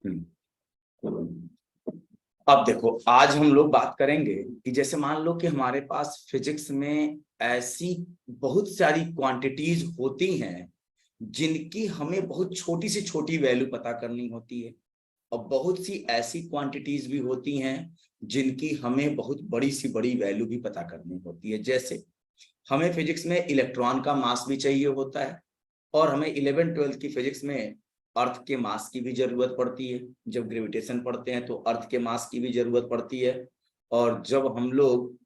अब देखो, आज हम लोग बात करेंगे कि जैसे मान लो कि हमारे पास फिजिक्स में ऐसी बहुत सारी क्वांटिटीज होती हैं जिनकी हमें बहुत छोटी से छोटी वैल्यू पता करनी होती है, और बहुत सी ऐसी क्वांटिटीज भी होती हैं जिनकी हमें बहुत बड़ी सी बड़ी वैल्यू भी पता करनी होती है। जैसे हमें फिजिक्स में इलेक्ट्रॉन का मास भी चाहिए होता है, और हमें 11वीं 12वीं की फिजिक्स में अर्थ के मास की भी जरूरत पड़ती है। जब ग्रेविटेशन पढ़ते हैं तो अर्थ के मास की भी जरूरत पड़ती है। और जब हम लोग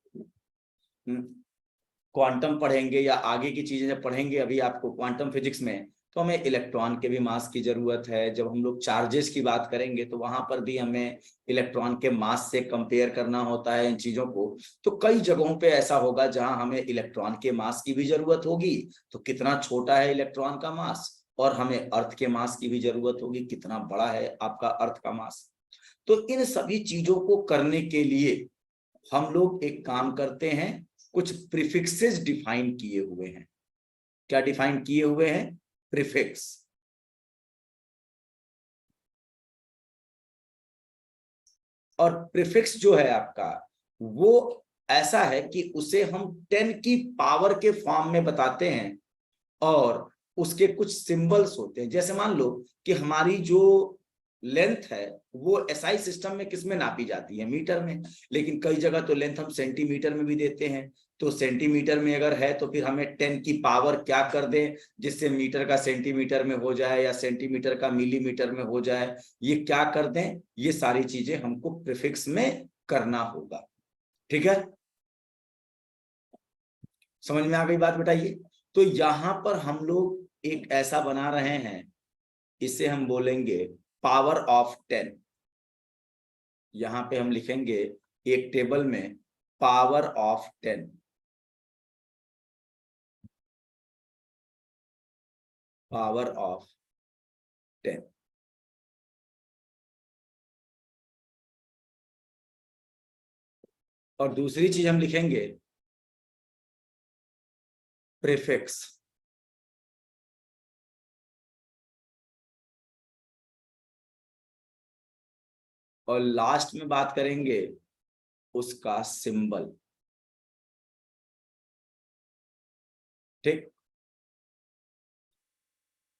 क्वांटम पढ़ेंगे या आगे की चीजें जब पढ़ेंगे अभी आपको क्वांटम फिजिक्स में, तो हमें इलेक्ट्रॉन के भी मास की जरूरत है। जब हम लोग चार्जेस की बात करेंगे तो वहां पर भी हमें इलेक्ट्रॉन के मास से कंपेयर करना होता है इन चीजों को। तो कई जगहों पे ऐसा होगा जहां हमें इलेक्ट्रॉन के मास की भी जरूरत होगी, तो कितना छोटा है इलेक्ट्रॉन का मास, और हमें अर्थ के मास की भी जरूरत होगी, कितना बड़ा है आपका अर्थ का मास। तो इन सभी चीजों को करने के लिए हम लोग एक काम करते हैं, कुछ प्रीफिक्सेस डिफाइन किए हुए हैं। क्या डिफाइन किए हुए हैं? प्रीफिक्स। और प्रीफिक्स जो है आपका, वो ऐसा है कि उसे हम 10 की पावर के फॉर्म में बताते हैं, और उसके कुछ सिंबल्स होते हैं। जैसे मान लो कि हमारी जो लेंथ है वो एसआई सिस्टम में किस में नापी जाती है? मीटर में। लेकिन कई जगह तो लेंथ हम सेंटीमीटर में भी देते हैं। तो सेंटीमीटर में अगर है तो फिर हमें 10 की पावर क्या कर दें जिससे मीटर का सेंटीमीटर में हो जाए या सेंटीमीटर का मिलीमीटर में हो जाए, ये क्या कर दें, ये सारी चीजें हमको प्रीफिक्स में करना होगा। ठीक है, समझ में आ गई बात? बताइए। तो यहां पर हम लोग एक ऐसा बना रहे हैं, इसे हम बोलेंगे पावर ऑफ 10। यहां पे हम लिखेंगे एक टेबल में पावर ऑफ 10, पावर ऑफ 10। और दूसरी चीज हम लिखेंगे प्रीफिक्स। और लास्ट में बात करेंगे उसका सिंबल। ठीक।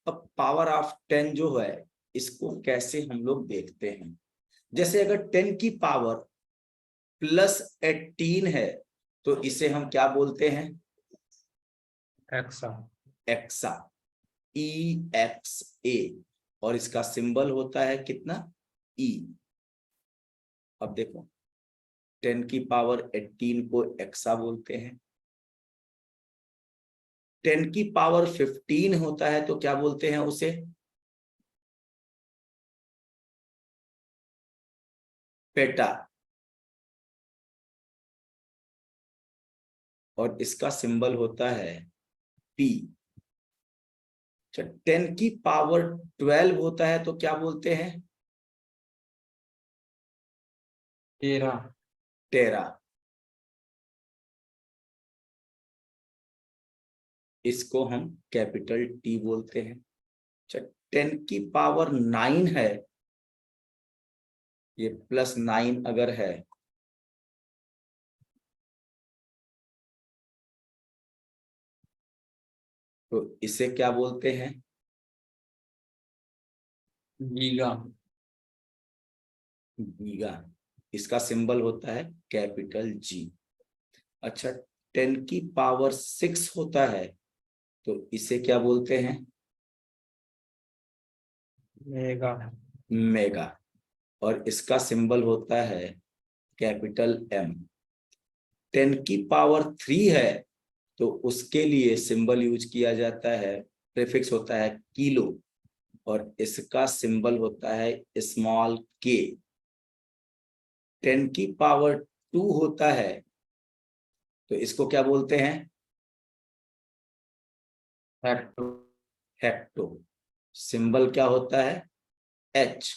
अब पावर ऑफ 10 जो है, इसको कैसे हम लोग देखते हैं? जैसे अगर 10 की पावर +18 है तो इसे हम क्या बोलते हैं? एक्सा। Exa, EXA। और इसका सिंबल होता है कितना? E। अब देखो, 10 की पावर 18 को एक्सा बोलते हैं। 10 की पावर 15 होता है तो क्या बोलते हैं उसे? पेटा। और इसका सिंबल होता है P। 10 की पावर 12 होता है तो क्या बोलते हैं? टेरा। टेरा। इसको हम कैपिटल T बोलते हैं। 10 की पावर 9 है, ये +9 अगर है तो इसे क्या बोलते हैं? गीगा। गीगा। इसका सिंबल होता है कैपिटल G। अच्छा, 10 की पावर 6 होता है तो इसे क्या बोलते हैं? मेगा। मेगा। और इसका सिंबल होता है कैपिटल M। 10 की पावर 3 है तो उसके लिए सिंबल यूज किया जाता है, प्रीफिक्स होता है किलो, और इसका सिंबल होता है स्मॉल k। 10 की पावर 2 होता है तो इसको क्या बोलते हैं? हेक्टो। हेक्टो। सिंबल क्या होता है? H।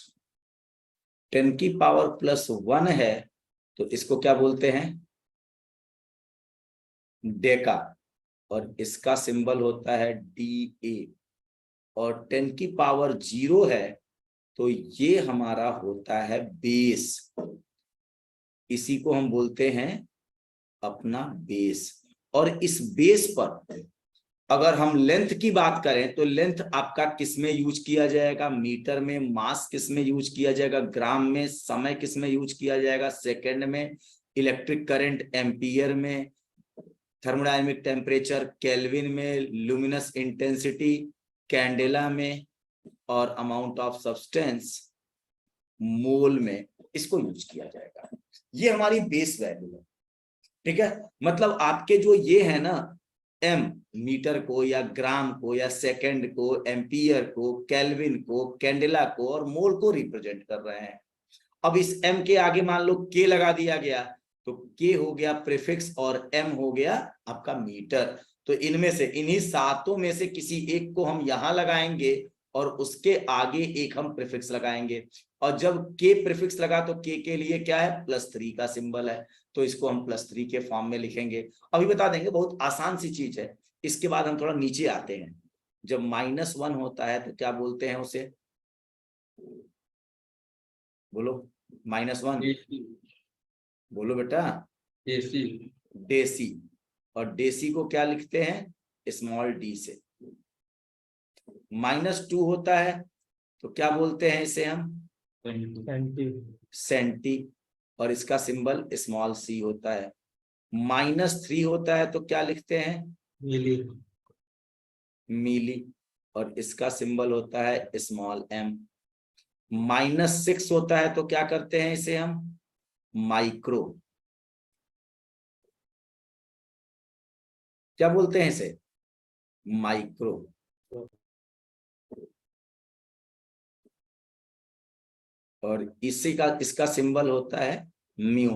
10 की पावर +1 है तो इसको क्या बोलते हैं? डेका। और इसका सिंबल होता है DA। और 10 की पावर 0 है तो ये हमारा होता है बेस, इसी को हम बोलते हैं अपना बेस। और इस बेस पर अगर हम लेंथ की बात करें तो लेंथ आपका किस में यूज किया जाएगा, मीटर में, मास किस में यूज किया जाएगा, ग्राम में, समय किस में यूज किया जाएगा, सेकंड में, इलेक्ट्रिक करंट एम्पियर में, थर्मोडायनेमिक टेम्परेचर केल्विन में, लुमिनस इंटेंसिटी कैंडेला में, और अमाउंट ऑफ सब्सटेंस मोल में इसको यूज किया जाएगा। ये हमारी बेस वैल्यू है, ठीक है। मतलब आपके जो ये है ना, एम मीटर को या ग्राम को या सेकंड को, एम्पियर को, केल्विन को, कैंडेला को और मोल को रिप्रेजेंट कर रहे हैं। अब इस एम के आगे मान लो के लगा दिया गया, तो के हो गया प्रीफिक्स और एम हो गया आपका मीटर। तो इनमें से, इन्हीं सातों में से किसी एक को हम यहां लगाएंगे और उसके आगे एक हम प्रीफिक्स लगाएंगे। और जब के प्रीफिक्स लगा तो के लिए क्या है, +3 का सिंबल है, तो इसको हम +3 के फॉर्म में लिखेंगे। अभी बता देंगे, बहुत आसान सी चीज है। इसके बाद हम थोड़ा नीचे आते हैं। जब -1 होता है तो क्या बोलते हैं उसे, बोलो, -1 बोलो बेटा, एसी डेसी। और डेसी को क्या लिखते हैं, स्मॉल डी से। -2 होता है तो क्या बोलते हैं इसे हम, सेंटी, और इसका सिंबल स्मॉल सी होता है। -3 होता है तो क्या लिखते हैं, मिली, और इसका सिंबल होता है स्मॉल एम। -6 होता है तो क्या करते हैं इसे हम, माइक्रो, क्या बोलते हैं इसे, माइक्रो। और इसी का, इसका सिंबल होता है म्यू।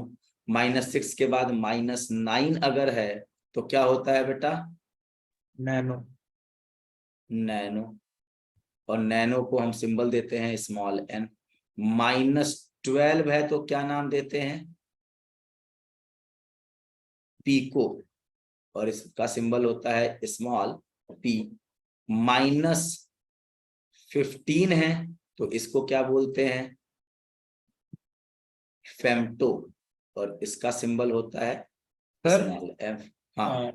-6 के बाद -9 अगर है तो क्या होता है बेटा, नैनो। नैनो, और नैनो को हम सिंबल देते हैं स्मॉल एन। -12 है तो क्या नाम देते हैं, पीको, और इसका सिंबल होता है स्मॉल पी। -15 है तो इसको क्या बोलते हैं, फेम्टो, और इसका सिंबल होता है सर स्मॉल एफ। हाँ,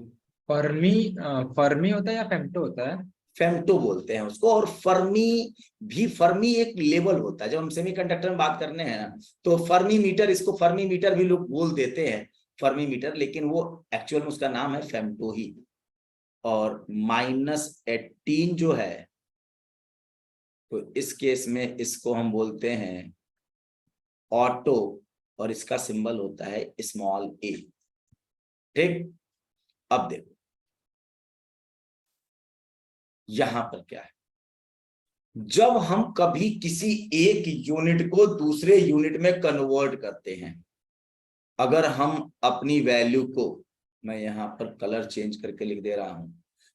फर्मी, फर्मी होता है या फेम्टो होता है? फेम्टो बोलते हैं उसको। और फर्मी भी, फर्मी एक लेवल होता है। जब हम सेमीकंडक्टर में बात करने हैं ना, तो फर्मी मीटर, इसको फर्मी मीटर भी लोग बोल देते हैं, फर्मी मीटर, लेकिन वो एक्चुअल में उसका नाम है फेम्टो ही। और -18 जो है, तो इस केस में इसको हम बोलते हैं ऑटो, और इसका सिंबल होता है स्मॉल ए। ठीक, अब देखो यहां पर क्या है, जब हम कभी किसी एक यूनिट को दूसरे यूनिट में कन्वर्ट करते हैं, अगर हम अपनी वैल्यू को, मैं यहां पर कलर चेंज करके लिख दे रहा हूं,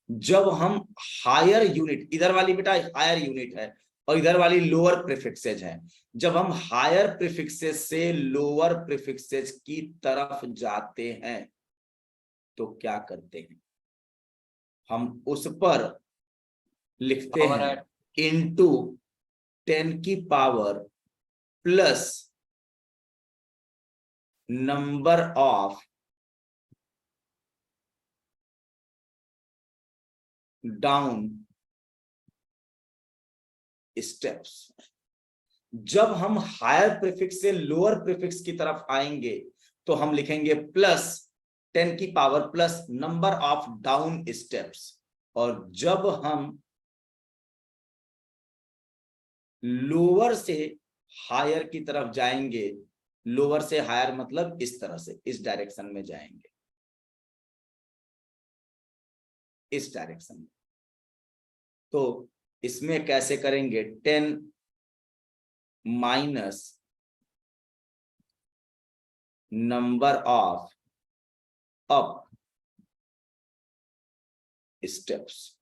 जब हम हायर यूनिट, इधर वाली बेटा हायर यूनिट है और इधर वाली लोअर प्रीफिक्सेज है, जब हम हायर प्रीफिक्सेज से लोअर प्रीफिक्सेज की तरफ जाते हैं तो क्या करते हैं, हम उस पर लिखते पावर हैं इनटू 10 की power plus number of down steps. जब हम हायर प्रीफिक्स से लोअर प्रीफिक्स की तरफ आएंगे तो हम लिखेंगे +10 की power plus number of down steps. और जब हम लोअर से हायर की तरफ जाएंगे, लोअर से हायर मतलब इस तरह से, इस डायरेक्शन में जाएंगे, इस डायरेक्शन में। तो इसमें कैसे करेंगे, 10 minus number of up steps.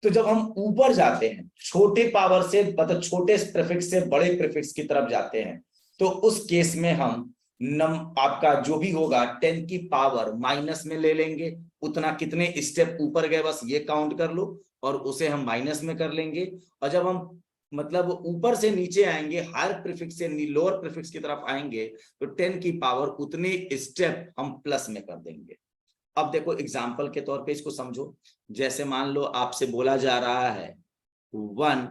तो जब हम ऊपर जाते हैं, छोटे पावर से मतलब छोटे प्रीफिक्स से बड़े प्रीफिक्स की तरफ जाते हैं, तो उस केस में हम आपका जो भी होगा 10 की पावर माइनस में ले लेंगे, उतना कितने स्टेप ऊपर गए बस ये काउंट कर लो, और उसे हम माइनस में कर लेंगे। और जब हम मतलब ऊपर से नीचे आएंगे, हायर प्रीफिक्स से लोअर प्रीफिक्स की तरफ आएंगे, तो 10 की पावर उतने स्टेप हम प्लस में कर देंगे। अब देखो एग्जाम्पल के तौर पे इसको समझो, जैसे मान लो आपसे बोला जा रहा है 1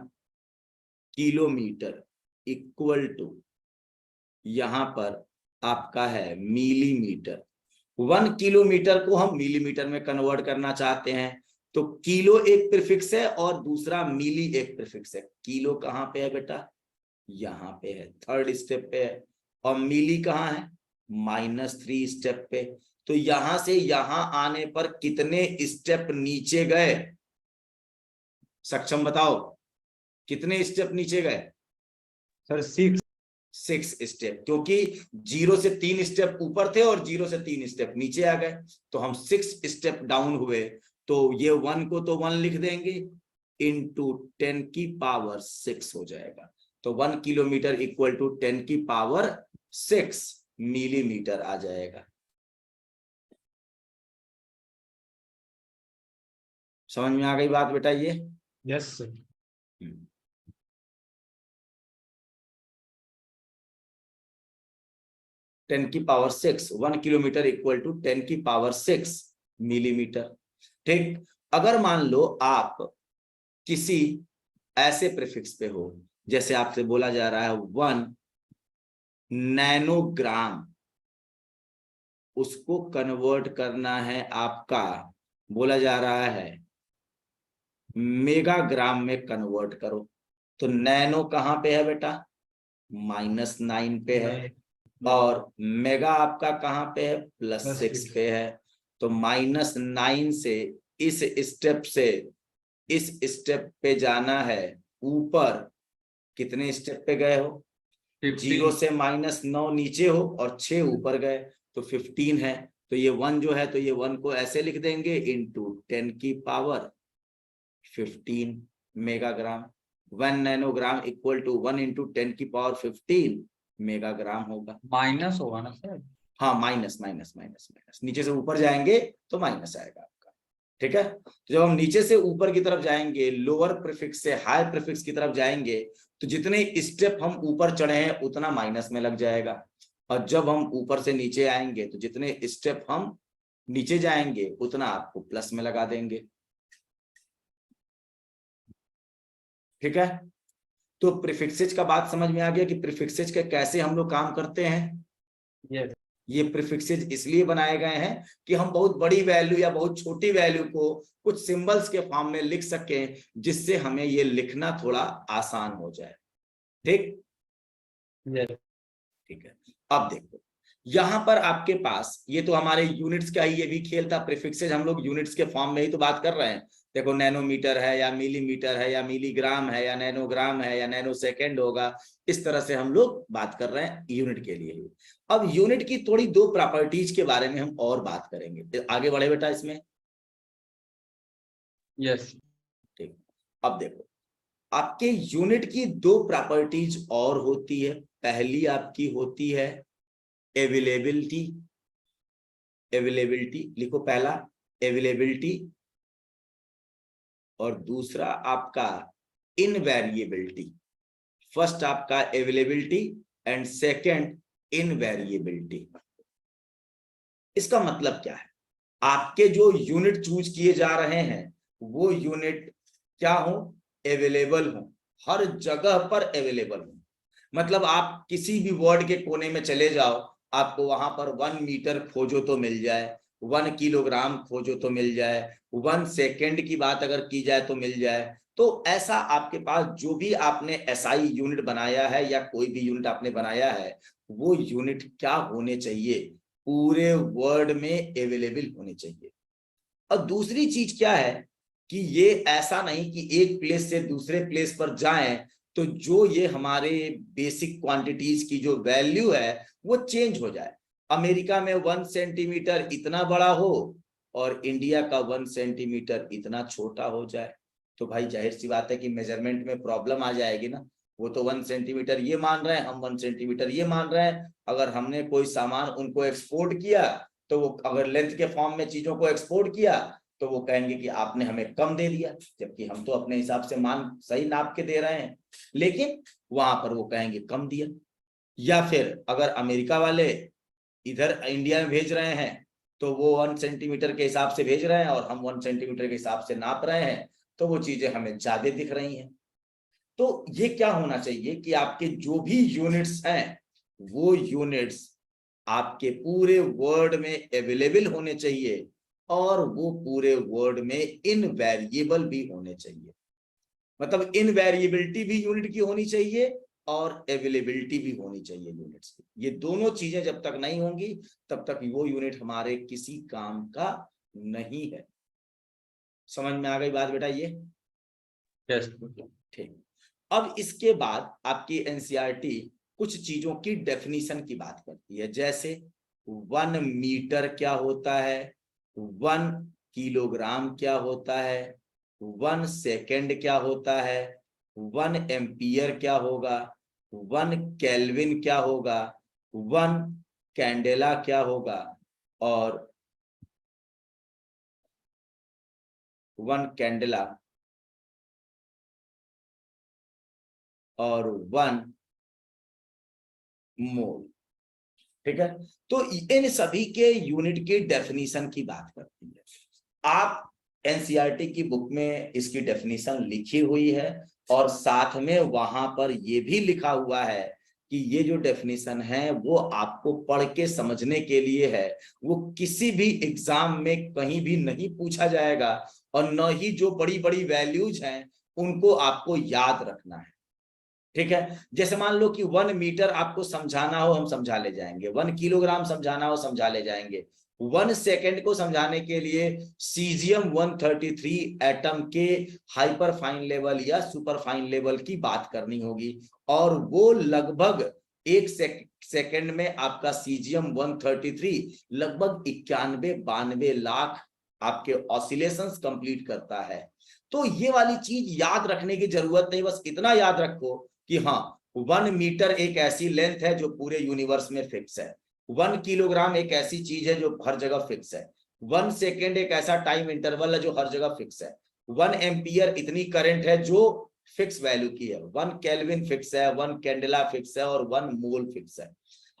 किलोमीटर इक्वल टू, यहां पर आपका है मिलीमीटर। 1 किलोमीटर को हम मिलीमीटर में कन्वर्ट करना चाहते हैं, तो किलो एक प्रीफिक्स है और दूसरा मिली एक प्रीफिक्स है। किलो कहां पे है बेटा, यहां पे है, थर्ड स्टेप पे है। और मिली कहां है, -3 स्टेप पे। तो यहां से यहां आने पर कितने स्टेप नीचे गए, सक्षम बताओ, कितने स्टेप नीचे गए? सर 6। 6 स्टेप, क्योंकि 0 से 3 स्टेप ऊपर थे और 0 से 3 स्टेप नीचे आ गए, तो हम 6 स्टेप डाउन हुए। तो ये 1 को तो 1 लिख देंगे, इंटू 10 की पावर 6 हो जाएगा। तो 1 किलोमीटर इक्वल टू 10 की पावर 6 मिलीमीटर आ जाएगा। समझ में आ गई बात बेटा ये? Yes sir. 10 की पावर 6, 1 किलोमीटर इक्वल टू 10 की पावर 6 मिलीमीटर। ठीक, अगर मान लो आप किसी ऐसे प्रीफिक्स पे हो, जैसे आपसे बोला जा रहा है 1 नैनोग्राम, उसको कन्वर्ट करना है आपका, बोला जा रहा है मेगाग्राम में कन्वर्ट करो। तो नैनो कहां पे है बेटा, -9 पे है, और मेगा आपका कहां पे है, +6 पे है। तो -9 से इस स्टेप से इस स्टेप पे जाना है ऊपर, कितने स्टेप पे गए हो, 0 से -9 नीचे हो और 6 ऊपर गए, तो 15 है। तो ये 1 जो है, तो ये 1 को ऐसे लिख देंगे, इंटू 10 की power 15 megagram. 1 nanogram equal to 1 into 10 की पावर 15 मेगाग्राम होगा। माइनस होगा ना सर? हाँ, माइनस माइनस माइनस माइनस, नीचे से ऊपर जाएंगे तो माइनस आएगा आपका। ठीक है, तो जब हम नीचे से ऊपर की तरफ जाएंगे, लोअर प्रीफिक्स से हायर प्रीफिक्स की तरफ जाएंगे, तो जितने स्टेप हम ऊपर चढ़े हैं उतना माइनस में लग जाएगा, और जब हम ऊपर से नीचे आएंगे तो जितने स्टेप हम नीचे जाएंगे उतना आपको प्लस में लगा देंगे। ठीक है, तो प्रीफिक्सेज का बात समझ में आ गया कि प्रीफिक्सेज के कैसे हम लोग काम करते हैं। यस। ये प्रीफिक्सेज इसलिए बनाए गए हैं कि हम बहुत बड़ी वैल्यू या बहुत छोटी वैल्यू को कुछ सिंबल्स के फॉर्म में लिख सकें, जिससे हमें ये लिखना थोड़ा आसान हो जाए। ठीक, यस। ठीक है। अब देखो यहां पर आपके पास, ये तो हमारे यूनिट्स का ही ये भी खेल था, प्रीफिक्सेज हम लोग यूनिट्स के फॉर्म में ही तो बात कर रहे हैं। देखो नैनोमीटर है या मिलीमीटर है या मिलीग्राम है या नैनोग्राम है या नैनो सेकेंड होगा, इस तरह से हम लोग बात कर रहे हैं यूनिट के लिए ही। अब यूनिट की थोड़ी 2 प्रॉपर्टीज के बारे में हम और बात करेंगे, आगे बढ़े बेटा इसमें। यस। ठीक, अब देखो आपके यूनिट की 2 प्रॉपर्टीज और होती है। पहली आपकी होती है अवेलेबिलिटी, अवेलेबिलिटी लिखो पहला, अवेलेबिलिटी, और दूसरा आपका इनवेरिएबिलिटी। फर्स्ट आपका अवेलेबिलिटी एंड सेकंड इनवेरिएबिलिटी। इसका मतलब क्या है, आपके जो यूनिट चूज किए जा रहे हैं वो यूनिट क्या हो, अवेलेबल हो, हर जगह पर अवेलेबल हो। मतलब आप किसी भी वर्ल्ड के कोने में चले जाओ, आपको वहां पर 1 मीटर खोजो तो मिल जाए, 1 किलोग्राम खोजो तो मिल जाए, 1 सेकेंड की बात अगर की जाए तो मिल जाए। तो ऐसा आपके पास जो भी आपने एसआई यूनिट बनाया है या कोई भी यूनिट आपने बनाया है, वो यूनिट क्या होने चाहिए, पूरे वर्ल्ड में अवेलेबल होने चाहिए। और दूसरी चीज क्या है कि ये ऐसा नहीं कि एक प्लेस से दूसरे प्लेस पर जाएं तो जो ये हमारे बेसिक क्वांटिटीज की जो वैल्यू है वो चेंज हो जाए। अमेरिका में 1 सेंटीमीटर इतना बड़ा हो और इंडिया का 1 सेंटीमीटर इतना छोटा हो जाए, तो भाई जाहिर सी बात है कि मेजरमेंट में प्रॉब्लम आ जाएगी ना। वो तो 1 सेंटीमीटर ये मान रहे हैं, हम 1 सेंटीमीटर ये मान रहे हैं। अगर हमने कोई सामान उनको एक्सपोर्ट किया, तो वो अगर लेंथ के फॉर्म में चीजों को एक्सपोर्ट किया, तो वो कहेंगे कि आपने हमें कम दे दिया, जबकि हम तो अपने हिसाब से मान सही नाप के दे रहे हैं, लेकिन वहां पर वो कहेंगे कम दिया। या फिर अगर अमेरिका वाले इधर इंडिया में भेज रहे हैं तो वो 1 सेंटीमीटर के हिसाब से भेज रहे हैं और हम 1 सेंटीमीटर के हिसाब से नाप रहे हैं, तो वो चीजें हमें ज्यादा दिख रही हैं। तो ये क्या होना चाहिए कि आपके जो भी यूनिट्स हैं वो यूनिट्स आपके पूरे वर्ड में अवेलेबल होने चाहिए, और वो पूरे वर्ड में इनवेरिएबल भी होने चाहिए। मतलब इनवेरिएबिलिटी भी यूनिट की होनी चाहिए और अवेलेबिलिटी भी होनी चाहिए यूनिट्स की। ये दोनों चीजें जब तक नहीं होंगी तब तक वो यूनिट हमारे किसी काम का नहीं है। समझ में आ गई बात बेटा? ये यस। ठीक। अब इसके बाद आपकी एनसीईआरटी कुछ चीजों की डेफिनेशन की बात करती है, जैसे 1 मीटर क्या होता है, 1 किलोग्राम क्या होता है, 1 सेकेंड क्या होता है, 1 एम्पियर क्या होगा, 1 केल्विन क्या होगा, 1 कैंडेला क्या होगा, और 1 कैंडेला और 1 मोल। ठीक है, तो इन सभी के यूनिट की डेफिनेशन की बात करती है। आप एनसीईआरटी की बुक में इसकी डेफिनेशन लिखी हुई है, और साथ में वहां पर यह भी लिखा हुआ है कि ये जो डेफिनेशन है वो आपको पढ़ के समझने के लिए है, वो किसी भी एग्जाम में कहीं भी नहीं पूछा जाएगा, और न ही जो बड़ी बड़ी वैल्यूज हैं उनको आपको याद रखना है। ठीक है, जैसे मान लो कि 1 मीटर आपको समझाना हो, हम समझा ले जाएंगे, 1 किलोग्राम समझाना हो समझा ले जाएंगे, 1 सेकेंड को समझाने के लिए सीजियम 133 एटम के हाइपर फाइन लेवल या सुपर फाइन लेवल की बात करनी होगी, और वो लगभग 1 सेकेंड में आपका सीजियम 133 लगभग 91-92 लाख आपके ऑसिलेशंस कंप्लीट करता है। तो ये वाली चीज याद रखने की जरूरत नहीं, बस इतना याद रखो कि हाँ 1 मीटर एक ऐसी लेंथ है जो पूरे यूनिवर्स में फिक्स है, 1 किलोग्राम एक ऐसी चीज है जो हर जगह फिक्स है, 1 सेकेंड एक ऐसा टाइम इंटरवल है जो हर जगह फिक्स है, 1 एम्पियर इतनी करंट है जो फिक्स वैल्यू की है, 1 केल्विन फिक्स है, 1 कैंडेला फिक्स है, और 1 मोल फिक्स है।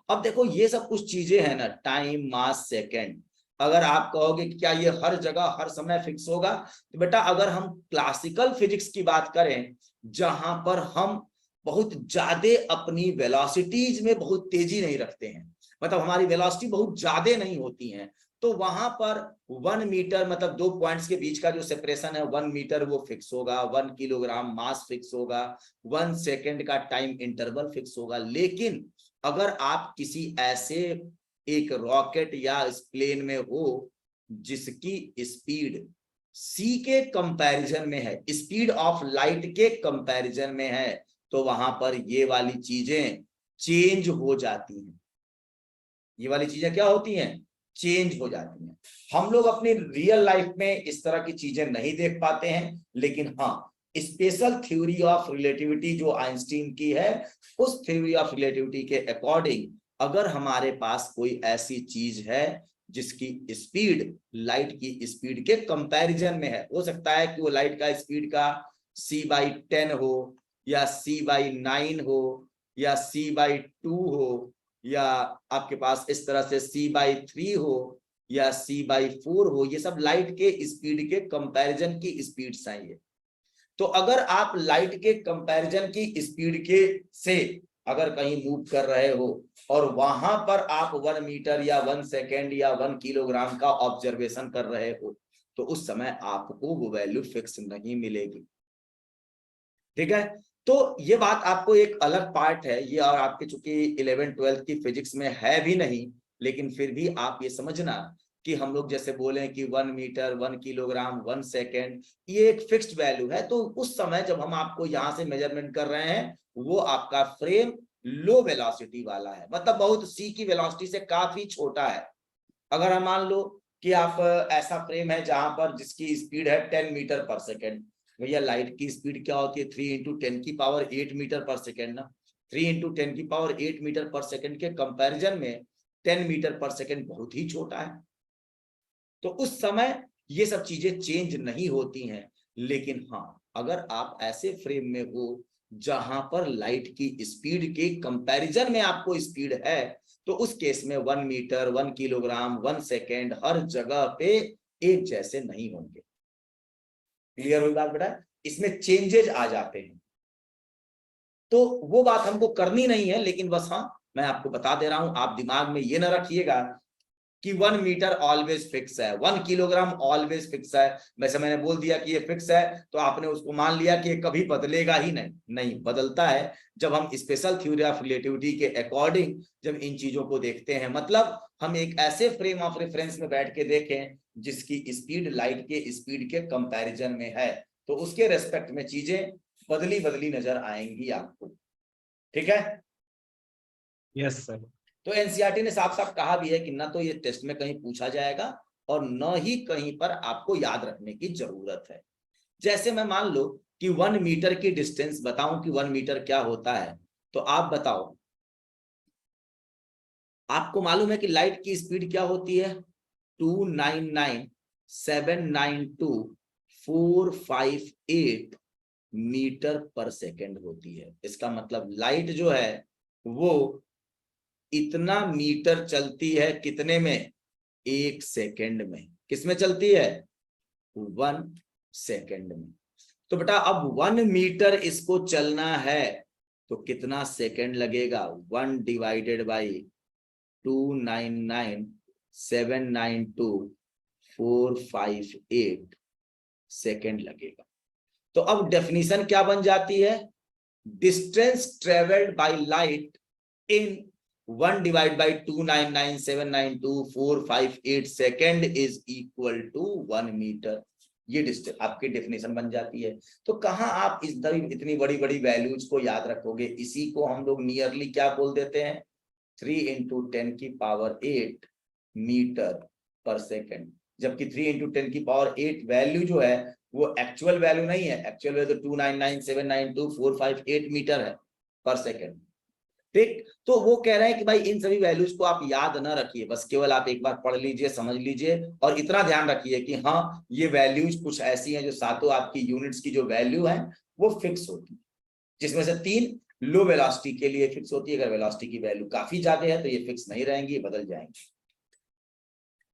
अब देखो ये सब कुछ चीजें हैं ना, टाइम, मास, सेकेंड, अगर आप कहोगे कि क्या ये हर जगह हर समय फिक्स होगा, तो बेटा अगर हम क्लासिकल फिजिक्स की बात करें जहां पर हम बहुत ज्यादा अपनी वेलोसिटीज में बहुत तेजी नहीं रखते हैं, मतलब हमारी वेलोसिटी बहुत ज्यादा नहीं होती है, तो वहां पर 1 मीटर मतलब 2 पॉइंट्स के बीच का जो सेपरेशन है 1 मीटर वो फिक्स होगा, 1 किलोग्राम मास फिक्स होगा, 1 सेकेंड का टाइम इंटरवल फिक्स होगा। लेकिन अगर आप किसी ऐसे एक रॉकेट या प्लेन में हो जिसकी स्पीड सी के कंपैरिजन में है, स्पीड ऑफ लाइट के कंपैरिजन में है, तो वहां पर ये वाली चीजें चेंज हो जाती हैं। ये वाली चीजें क्या होती हैं? चेंज हो जाती हैं। हम लोग अपनी रियल लाइफ में इस तरह की चीजें नहीं देख पाते हैं, लेकिन हाँ स्पेशल थ्योरी ऑफ रिलेटिविटी जो आइंस्टीन की है, उस थ्योरी ऑफ रिलेटिविटी के अकॉर्डिंग अगर हमारे पास कोई ऐसी चीज है जिसकी स्पीड लाइट की स्पीड के कंपैरिजन में है, हो सकता है कि वो लाइट का स्पीड का c/10 हो, या c/9 हो, या c/2 हो, या आपके पास इस तरह से c/3 हो, या c/4 हो, ये सब लाइट के स्पीड के कंपैरिजन की स्पीड्स हैं ये। तो अगर आप लाइट के कंपैरिजन की स्पीड के से अगर कहीं मूव कर रहे हो और वहां पर आप 1 मीटर या 1 सेकेंड या 1 किलोग्राम का ऑब्जर्वेशन कर रहे हो, तो उस समय आपको वो वैल्यू फिक्स नहीं मिलेगी। ठीक है, तो ये बात आपको एक अलग पार्ट है ये, और आपके चूंकि 11th-12th की फिजिक्स में है भी नहीं, लेकिन फिर भी आप ये समझना कि हम लोग जैसे बोले कि 1 मीटर, 1 किलोग्राम, 1 सेकेंड ये एक फिक्स्ड वैल्यू है, तो उस समय जब हम आपको यहाँ से मेजरमेंट कर रहे हैं वो आपका फ्रेम लो वेलोसिटी वाला है, मतलब बहुत सी की वेलोसिटी से काफी छोटा है। अगर हम मान लो कि आप ऐसा फ्रेम है जहां पर जिसकी स्पीड है 10 मीटर पर सेकेंड, भैया लाइट की स्पीड क्या होती है 3 × 10⁸ मीटर पर सेकेंड ना, 3 × 10⁸ मीटर पर सेकेंड के कंपैरिजन में 10 मीटर पर सेकेंड बहुत ही छोटा है। तो उस समय ये सब चीजें चेंज नहीं होती हैं। लेकिन हाँ, अगर आप ऐसे फ्रेम में हो जहां पर लाइट की स्पीड के कंपैरिजन में आपको स्पीड है, तो उस केस में 1 मीटर, 1 किलोग्राम, 1 सेकेंड हर जगह पे एक जैसे नहीं होंगे। क्लियर हुई बात बेटा? इसमें चेंजेस आ जाते हैं, तो वो बात हमको करनी नहीं है। लेकिन बस हाँ, मैं आपको बता दे रहा हूं, आप दिमाग में ये ना रखिएगा कि 1 मीटर ऑलवेज फिक्स है, 1 किलोग्राम ऑलवेज फिक्स है। वैसे मैंने बोल दिया कि ये फिक्स है, तो आपने उसको मान लिया कि ये कभी बदलेगा ही नहीं। नहीं, बदलता है। जब हम स्पेशल थ्योरी ऑफ रिलेटिविटी के अकॉर्डिंग जब इन चीजों को देखते हैं, मतलब हम एक ऐसे फ्रेम ऑफ रेफरेंस में बैठ के देखें जिसकी स्पीड लाइट के स्पीड के कंपैरिजन में है, तो उसके रेस्पेक्ट में चीजें बदली बदली नजर आएंगी आपको। ठीक है? Yes sir. तो एनसीईआरटी ने साफ साफ कहा भी है कि न तो ये टेस्ट में कहीं पूछा जाएगा और न ही कहीं पर आपको याद रखने की जरूरत है। जैसे मैं मान लो कि 1 मीटर की डिस्टेंस बताऊं कि 1 मीटर क्या होता है, तो आप बताओ, आपको मालूम है कि लाइट की स्पीड क्या होती है? 299,792,458 मीटर पर सेकेंड होती है। इसका मतलब लाइट जो है वो इतना मीटर चलती है कितने में? 1 सेकेंड में। किसमें चलती है? 1 सेकेंड में। तो बेटा अब 1 मीटर इसको चलना है तो कितना सेकेंड लगेगा? 1 डिवाइडेड बाई 299,792,458 सेकेंड लगेगा। तो अब डेफिनेशन क्या बन जाती है? Distance travelled by light in 1 divide by 299,792,458 second is equal to 1 metre. ये डिस्टेंस आपकी डेफिनेशन बन जाती है। तो कहां आप इतनी बड़ी बड़ी वैल्यूज को याद रखोगे? इसी को हम लोग नियरली क्या बोल देते हैं? 3 इंटू 10⁸ मीटर पर सेकेंड। जबकि 3 इंटू 10⁸ वैल्यू जो है वो एक्चुअल वैल्यू नहीं है। एक्चुअल वैल्यू तो 299,792,458 मीटर है पर सेकेंड। ठीक, तो वो कह रहे हैं कि भाई इन सभी वैल्यूज को आप याद ना रखिए, बस केवल आप एक बार पढ़ लीजिए, समझ लीजिए, और इतना ध्यान रखिए कि हाँ, ये वैल्यूज कुछ ऐसी हैं जो सातों आपकी यूनिट्स की जो वैल्यू है वो फिक्स होती है, जिसमें से 3 लो वेलोसिटी के लिए फिक्स होती है। अगर वेलोसिटी की वैल्यू काफी ज्यादा है तो ये फिक्स नहीं रहेंगी, बदल जाएंगी।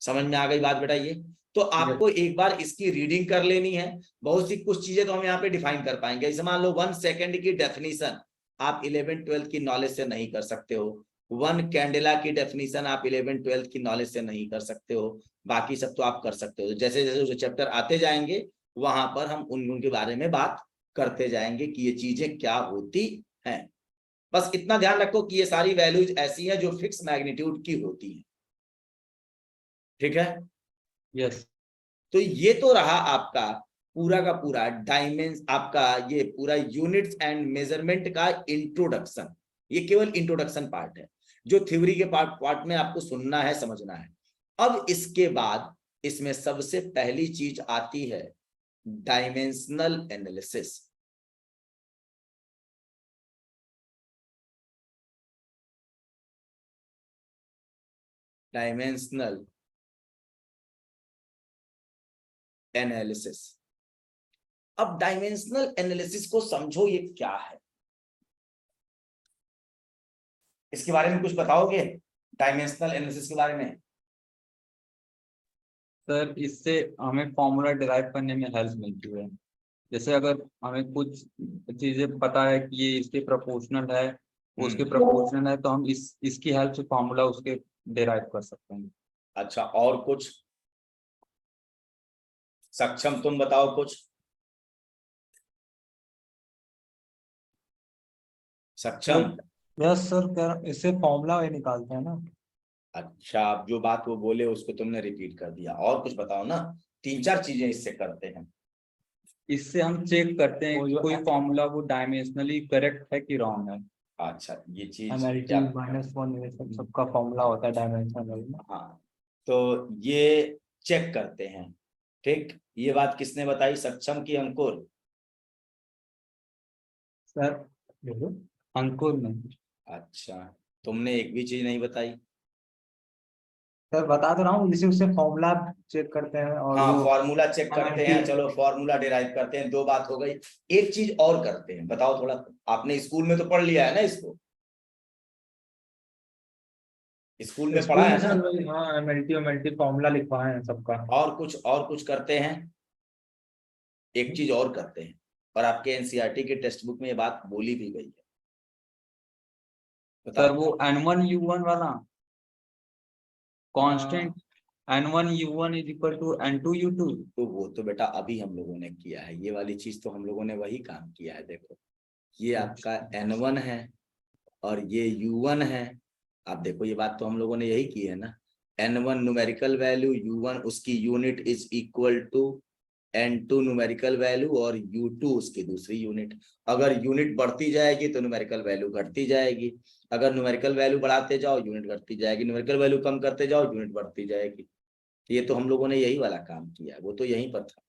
समझ में आ गई बात बेटा? ये तो आपको एक बार इसकी रीडिंग कर लेनी है। बहुत सी कुछ चीजें तो हम यहाँ पे डिफाइन कर पाएंगे। जैसे मान लो 1 सेकेंड की डेफिनेशन आप 11th-12th की नॉलेज से नहीं कर सकते हो। 1 कैंडेला की डेफिनेशन आप 11th-12th की नॉलेज से नहीं कर सकते हो। बाकी सब तो आप कर सकते हो। जैसे जैसे चैप्टर आते जाएंगे वहां पर हम उनके बारे में बात करते जाएंगे कि ये चीजें क्या होती हैं। बस इतना ध्यान रखो कि ये सारी वैल्यूज ऐसी हैं जो फिक्स मैग्नीट्यूड की होती हैं। ठीक है? यस तो ये तो रहा आपका पूरा का पूरा डायमेंशन, आपका ये पूरा यूनिट्स एंड मेजरमेंट का इंट्रोडक्शन। ये केवल इंट्रोडक्शन पार्ट है जो थ्योरी के पार्ट में आपको सुनना है, समझना है। अब इसके बाद इसमें सबसे पहली चीज आती है डायमेंशनल एनालिसिस। Dimensional analysis. अब डायमेंशनल एनालिसिस को समझो, ये क्या है? इसके बारे में कुछ बताओगे? डायमेंशनल एनालिसिस के बारे में। सर, इससे हमें फॉर्मूला डिराइव करने में हेल्प मिलती है। जैसे अगर हमें कुछ चीजें पता है कि ये इसके प्रोपोर्शनल है, उसके प्रोपोर्शनल है, तो हम इसकी हेल्प से फॉर्मूला उसके डिराइव कर सकते हैं। अच्छा, और कुछ? सक्षम, तुम बताओ कुछ। सक्षम? यस सर, इससे फॉर्मूला ये निकालते हैं ना। अच्छा, आप जो बात वो बोले उसको तुमने रिपीट कर दिया। और कुछ बताओ ना, 3-4 चीजें इससे करते हैं। इससे हम चेक करते हैं कि कोई फॉर्मूला वो डायमेंशनली करेक्ट है कि रॉन्ग है। अच्छा, ये चीज एमएलटी क्या? -1 ये सब सबका फॉर्मूला होता है डायमेंशनल में। हाँ, तो ये चेक करते हैं। ठीक, ये बात किसने बताई? सक्षम की अंकुर? सर अंकुर में। अच्छा, तुमने एक भी चीज नहीं बताई। सर बता तो रहा हूँ, जैसे उससे फॉर्मूला चेक करते हैं और हाँ वो फॉर्मूला चेक करते हैं, MIT चलो फॉर्मूला डिराइव करते हैं, दो बात हो गई। एक चीज और करते हैं, बताओ थोड़ा, आपने स्कूल में तो पढ़ लिया है ना इसको, स्कूल में पढ़ा स्कूल में है ना। सर वही, हाँ MLT फॉर्मूला लिखवाए हैं सबका। और कुछ करते हैं, एक चीज और करते हैं, और आपके एनसीईआरटी के टेक्स्ट बुक में ये बात बोली भी गई है, सर बताओ। वो N1U1 वाला constant, N1U1 is equal to N2U2। तो वो तो बेटा अभी हम लोगों ने किया है, ये वाली चीज तो हम लोगों ने वही काम किया है। देखो ये आपका N1 है और ये U1 है, आप देखो ये बात तो हम लोगों ने यही की है ना। N1 न्यूमेरिकल वैल्यू, U1 उसकी unit is equal to N2 numerical value और U2 उसकी दूसरी यूनिट। अगर यूनिट बढ़ती जाएगी तो न्यूमेरिकल वैल्यू घटती जाएगी, अगर न्यूमेरिकल वैल्यू बढ़ाते जाओ यूनिट घटती जाएगी, न्यूमेरिकल वैल्यू कम करते जाओ यूनिट बढ़ती जाएगी। ये तो हम लोगों ने यही वाला काम किया है, वो तो यहीं पर था।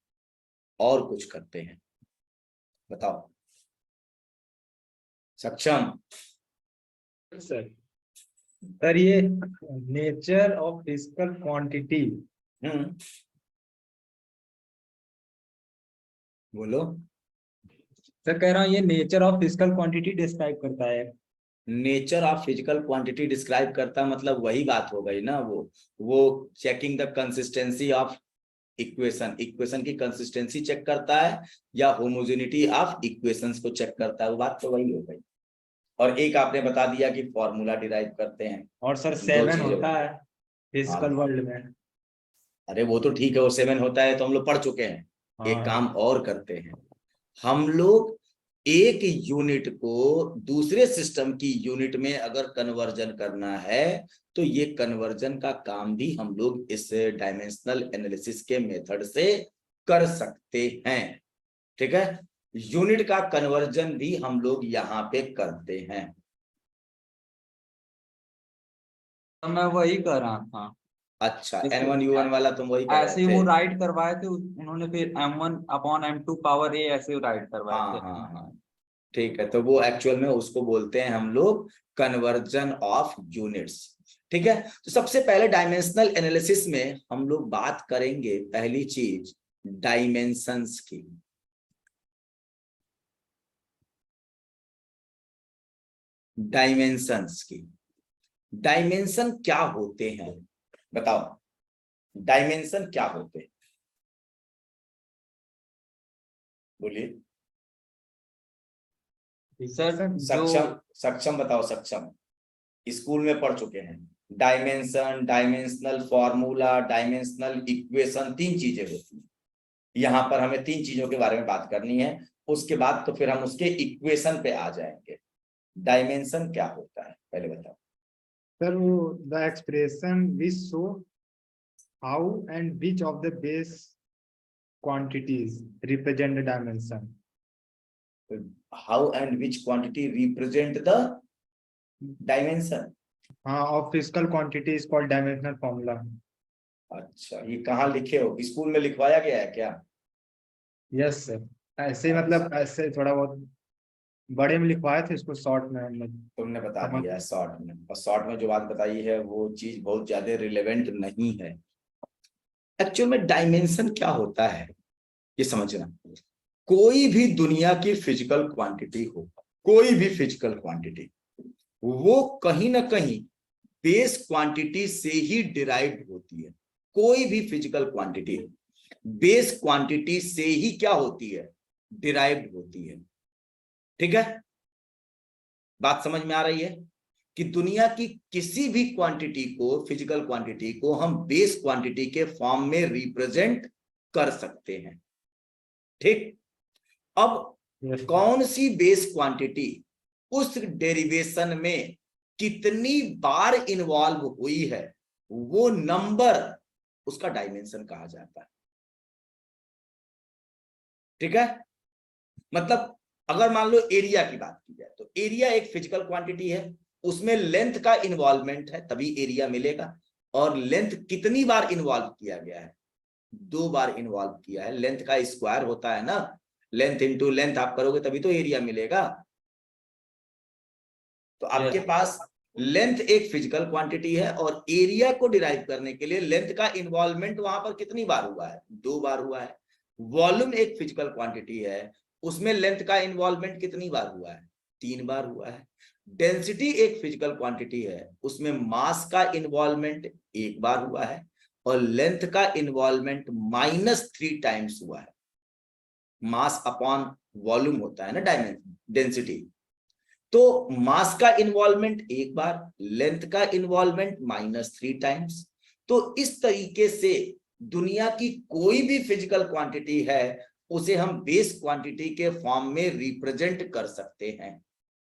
और कुछ करते हैं, बताओ। सक्षम। सर सर ये नेचर ऑफ फिजिकल क्वांटिटी, बोलो। सर कह रहा हूँ ये nature of physical quantity describe करता है। Nature of physical quantity describe करता, मतलब वही बात हो गई ना, वो checking the consistency of equation, equation की कंसिस्टेंसी चेक करता है, या होमोजेनिटी ऑफ इक्वेशंस को चेक करता है, वो बात तो वही हो गई। और एक आपने बता दिया कि फॉर्मूला डिराइव करते हैं। और सर दो 7 चीजें, होता है हाँ फिजिकल वर्ल्ड में। अरे वो तो ठीक है, वो 7 होता है तो हम लोग पढ़ चुके हैं। एक हाँ काम और करते हैं, हम लोग एक यूनिट को दूसरे सिस्टम की यूनिट में अगर कन्वर्जन करना है तो ये कन्वर्जन का काम भी हम लोग इस डायमेंशनल एनालिसिस के मेथड से कर सकते हैं। ठीक है, यूनिट का कन्वर्जन भी हम लोग यहाँ पे करते हैं। तो मैं वही कर रहा था, अच्छा जैसे N1U1 वाला तुम वही कर ऐसे रहे वो थे। राइट करवाए थे उन्होंने, फिर M1/M2 पावर A ऐसे राइट करवाए हाँ थे। हाँ हाँ, ठीक है, तो वो एक्चुअल में उसको बोलते हैं हम लोग कन्वर्जन ऑफ यूनिट्स। ठीक है, तो सबसे पहले डायमेंशनल एनालिसिस में हम लोग बात करेंगे, पहली चीज डायमेंशंस की। डायमेंशंस की, डायमेंशन क्या होते हैं, बताओ। डायमेंशन क्या होते हैं, बोलिए। सर जो सक्षम, सक्षम बताओ, सक्षम स्कूल में पढ़ चुके हैं। Dimension, dimensional formula, dimensional equation, तीन चीजें होती हैं। यहाँ पर हमें तीन चीजों के बारे में बात करनी है, उसके बाद तो फिर हम उसके इक्वेशन पे आ जाएंगे। डायमेंशन क्या होता है पहले बताओ। सर वो the expression which show how and which of the base quantities represent the dimension. How and which quantity represent the dimension. हाँ, of physical quantity is called dimensional formula. अच्छा, ये कहाँ लिखे हो, स्कूल में लिखवाया गया है क्या। यस सर, ऐसे मतलब ऐसे थोड़ा बहुत बड़े में लिखवाए थे, इसको शॉर्ट में हम तुमने बता समझ। दिया शॉर्ट में, और शॉर्ट में जो बात बताई है वो चीज बहुत ज्यादा रिलेवेंट नहीं है। एक्चुअल में डायमेंशन क्या होता है ये समझना। कोई भी दुनिया की फिजिकल क्वांटिटी हो, कोई भी फिजिकल क्वांटिटी, वो कहीं ना कहीं बेस क्वांटिटी से ही डिराइव्ड होती है। कोई भी फिजिकल क्वांटिटी बेस क्वांटिटी से ही क्या होती है, डिराइव्ड होती है। ठीक है, बात समझ में आ रही है कि दुनिया की किसी भी क्वांटिटी को, फिजिकल क्वांटिटी को हम बेस क्वांटिटी के फॉर्म में रिप्रेजेंट कर सकते हैं। ठीक, अब कौन सी बेस क्वांटिटी उस डेरिवेशन में कितनी बार इन्वॉल्व हुई है, वो नंबर उसका डायमेंशन कहा जाता है। ठीक है, मतलब अगर मान लो एरिया की बात की जाए तो एरिया एक फिजिकल क्वांटिटी है, उसमें लेंथ का इन्वॉल्वमेंट है तभी एरिया मिलेगा। और लेंथ कितनी बार इन्वॉल्व किया गया है, 2 बार इन्वॉल्व किया है। लेंथ का स्क्वायर होता है ना, लेंथ इंटू लेंथ आप करोगे तभी तो एरिया मिलेगा। तो आपके पास लेंथ एक फिजिकल क्वांटिटी है और एरिया को डिराइव करने के लिए लेंथ का इन्वॉल्वमेंट वहां पर कितनी बार हुआ है? 2 बार हुआ है। वॉल्यूम एक फिजिकल क्वांटिटी है, उसमें लेंथ का इन्वॉल्वमेंट कितनी बार हुआ है? 3 बार हुआ है। डेंसिटी एक फिजिकल क्वांटिटी है, उसमें मास का इन्वॉल्वमेंट 1 बार हुआ है और लेंथ का इन्वॉल्वमेंट -3 टाइम्स हुआ है। मास अपॉन वॉल्यूम होता है ना डायमेंशन, डेंसिटी। तो मास का इन्वॉल्वमेंट 1 बार, लेंथ का इन्वॉल्वमेंट -3 टाइम्स। तो इस तरीके से दुनिया की कोई भी फिजिकल क्वांटिटी है उसे हम बेस क्वांटिटी के फॉर्म में रिप्रेजेंट कर सकते हैं।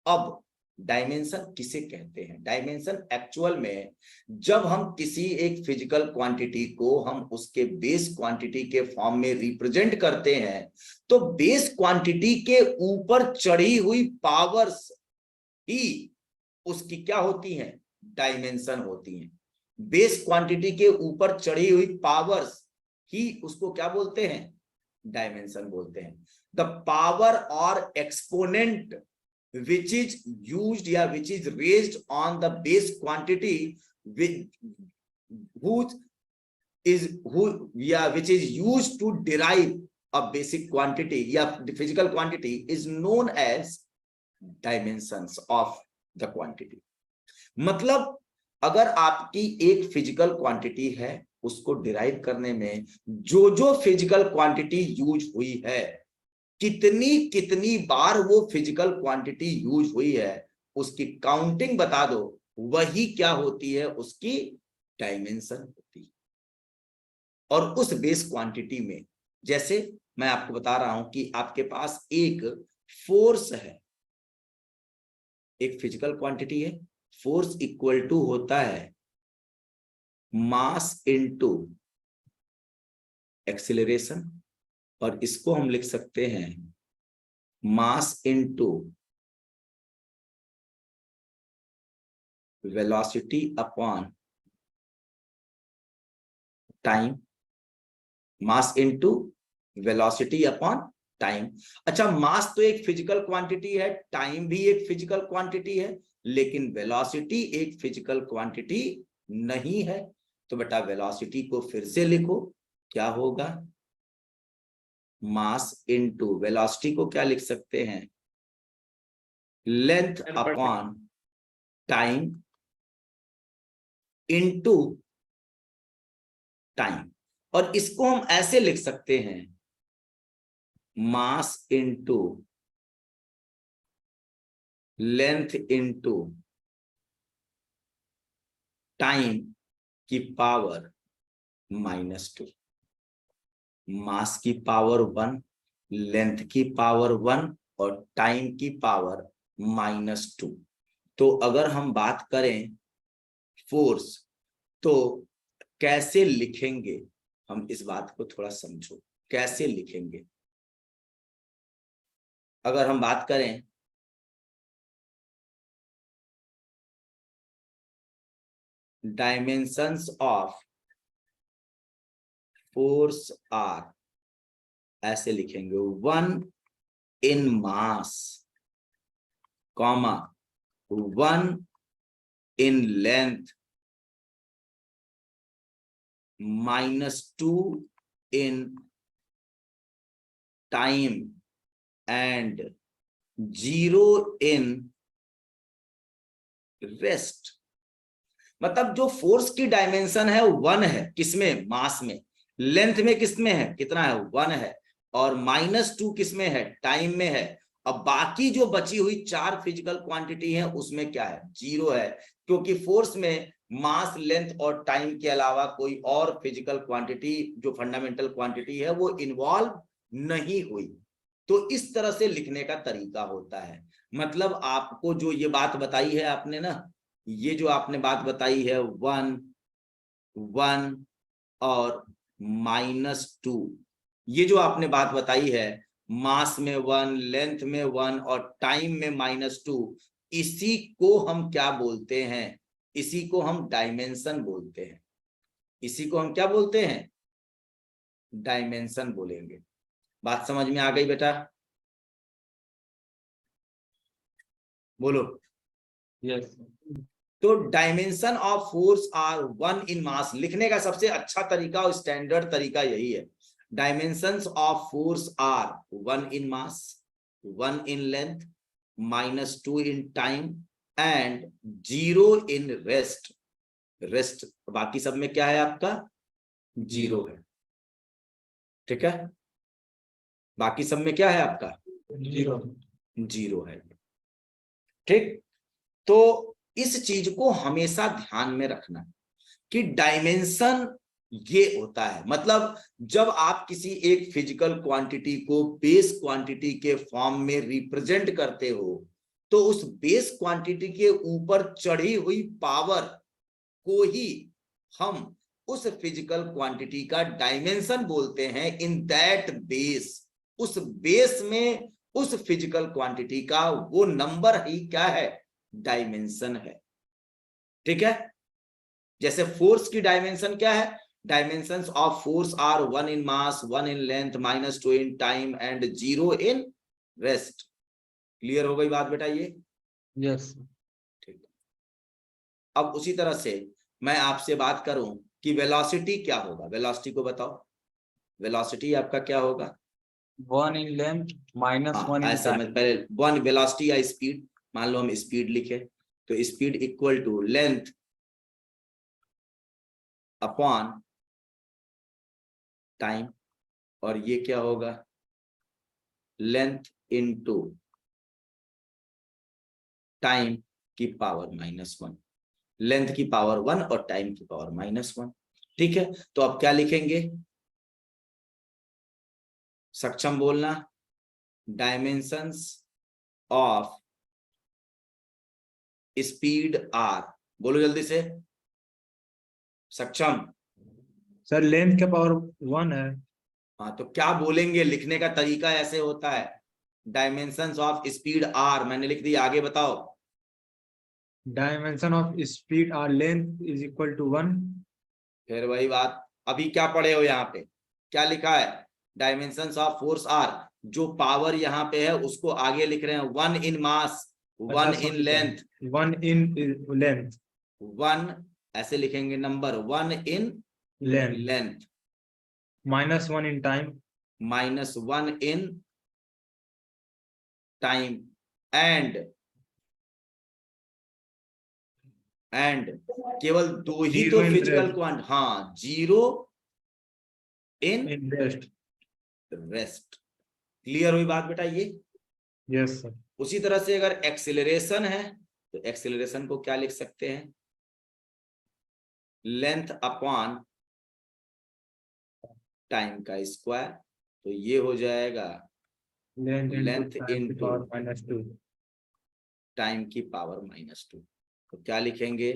अब डायमेंशन किसे कहते हैं? डायमेंशन एक्चुअल में जब हम किसी एक फिजिकल क्वांटिटी को हम उसके बेस क्वांटिटी के फॉर्म में रिप्रेजेंट करते हैं तो बेस क्वांटिटी के ऊपर चढ़ी हुई पावर्स ही उसकी क्या होती हैं? डायमेंशन होती हैं। बेस क्वांटिटी के ऊपर चढ़ी हुई पावर्स ही उसको क्या बोलते हैं? डायमेंशन बोलते हैं। द पावर और एक्सपोनेंट which is used या which is raised on the base quantity which is used to derive a basic quantity या physical quantity is known as dimensions of the quantity। मतलब अगर आपकी एक physical quantity है उसको derive करने में जो फिजिकल क्वांटिटी यूज हुई है, कितनी कितनी बार वो फिजिकल क्वांटिटी यूज हुई है, उसकी काउंटिंग बता दो, वही क्या होती है? उसकी डायमेंशन होती है। और उस बेस क्वांटिटी में जैसे मैं आपको बता रहा हूं कि आपके पास एक फोर्स है, एक फिजिकल क्वांटिटी है, फोर्स इक्वल टू होता है मास इनटू एक्सीलरेशन, और इसको हम लिख सकते हैं mass into velocity upon time, mass into velocity upon time. अच्छा, मास तो एक फिजिकल क्वांटिटी है, टाइम भी एक फिजिकल क्वांटिटी है, लेकिन वेलोसिटी एक फिजिकल क्वांटिटी नहीं है। तो बेटा वेलोसिटी को फिर से लिखो, क्या होगा? मास इनटू वेलोसिटी को क्या लिख सकते हैं? Length upon time into time. और इसको हम ऐसे लिख सकते हैं mass into length into time की पावर -2। मास की पावर 1, लेंथ की पावर 1 और टाइम की पावर -2। तो अगर हम बात करें फोर्स तो कैसे लिखेंगे? हम इस बात को थोड़ा समझो, कैसे लिखेंगे? अगर हम बात करें डायमेंशंस ऑफ फोर्स आर, ऐसे लिखेंगे 1 in mass, comma 1 in length, -2 in time and 0 in rest। मतलब जो फोर्स की डायमेंशन है 1 है, किसमें? मास में। लेंथ में किसमें है? कितना है? 1 है। और -2 किसमें है? टाइम में है। अब बाकी जो बची हुई 4 फिजिकल क्वांटिटी है उसमें क्या है? 0 है, क्योंकि फोर्स में मास, लेंथ और टाइम के अलावा कोई और फिजिकल क्वांटिटी जो फंडामेंटल क्वांटिटी है वो इन्वॉल्व नहीं हुई। तो इस तरह से लिखने का तरीका होता है। मतलब आपको जो ये बात बताई है आपने ना, ये जो आपने बात बताई है 1 1 और -2, ये जो आपने बात बताई है मास में 1, लेंथ में 1 और टाइम में -2, इसी को हम क्या बोलते हैं? इसी को हम डायमेंशन बोलते हैं। इसी को हम क्या बोलते हैं? डायमेंशन बोलेंगे। बात समझ में आ गई बेटा? बोलो। यस। तो dimension of force are 1 in मास लिखने का सबसे अच्छा तरीका और स्टैंडर्ड तरीका यही है। Dimensions of force are 1 in mass, 1 in length, -2 in time and 0 in rest. Rest बाकी सब में क्या है आपका 0 है, ठीक है, बाकी सब में क्या है आपका 0 है, ठीक। तो इस चीज को हमेशा ध्यान में रखना कि डायमेंशन ये होता है, मतलब जब आप किसी एक फिजिकल क्वांटिटी को बेस क्वांटिटी के फॉर्म में रिप्रेजेंट करते हो तो उस बेस क्वांटिटी के ऊपर चढ़ी हुई पावर को ही हम उस फिजिकल क्वांटिटी का डायमेंशन बोलते हैं। इन दैट बेस, उस बेस में उस फिजिकल क्वांटिटी का वो नंबर ही क्या है डायमेंशन है, ठीक है। जैसे फोर्स की डायमेंशन क्या है, dimensions of force are 1 in mass, 1 in length, -2 in time and 0 in rest. Clear हो गई बात बेटा ये? यस। ठीक। अब उसी तरह से मैं आपसे बात करूं कि वेलोसिटी क्या होगा, वेलोसिटी को बताओ। वेलोसिटी आपका क्या होगा 1 इन लेंथ -1 इन ऐसे में पहले 1 वेलोसिटी या स्पीड, मान लो हम स्पीड लिखे तो speed equal to length upon time, और ये क्या होगा लेंथ इनटू टाइम की पावर -1, लेंथ की पावर 1 और टाइम की पावर -1, ठीक है। तो अब क्या लिखेंगे, सक्षम बोलना, डायमेंशंस ऑफ स्पीड आर, बोलो जल्दी से, सक्षम। सर लेंथ के पावर 1 है। हाँ तो क्या बोलेंगे, लिखने का तरीका ऐसे होता है, डायमेंशंस ऑफ स्पीड आर मैंने लिख दिया, आगे बताओ। Dimension of speed are length is equal to 1। फिर वही बात, अभी क्या पढ़े हो यहाँ पे, क्या लिखा है, डायमेंशंस ऑफ फोर्स आर, जो पावर यहाँ पे है उसको आगे लिख रहे हैं 1 in mass, 1 in length, 1 in length, 1 ऐसे लिखेंगे number 1 in length, -1 in time, -1 in time and केवल 2 ही तो 0 in फिजिकल rest. क्वांट, हाँ 0 इन इन रेस्ट। रेस्ट। क्लियर हुई बात बेटा ये? Yes sir. उसी तरह से अगर एक्सेलरेशन है तो एक्सेलरेशन को क्या लिख सकते हैं, लेंथ अपॉन टाइम का स्क्वायर, तो ये हो जाएगा लेंथ इनटू -2। टाइम की पावर -2। तो क्या लिखेंगे,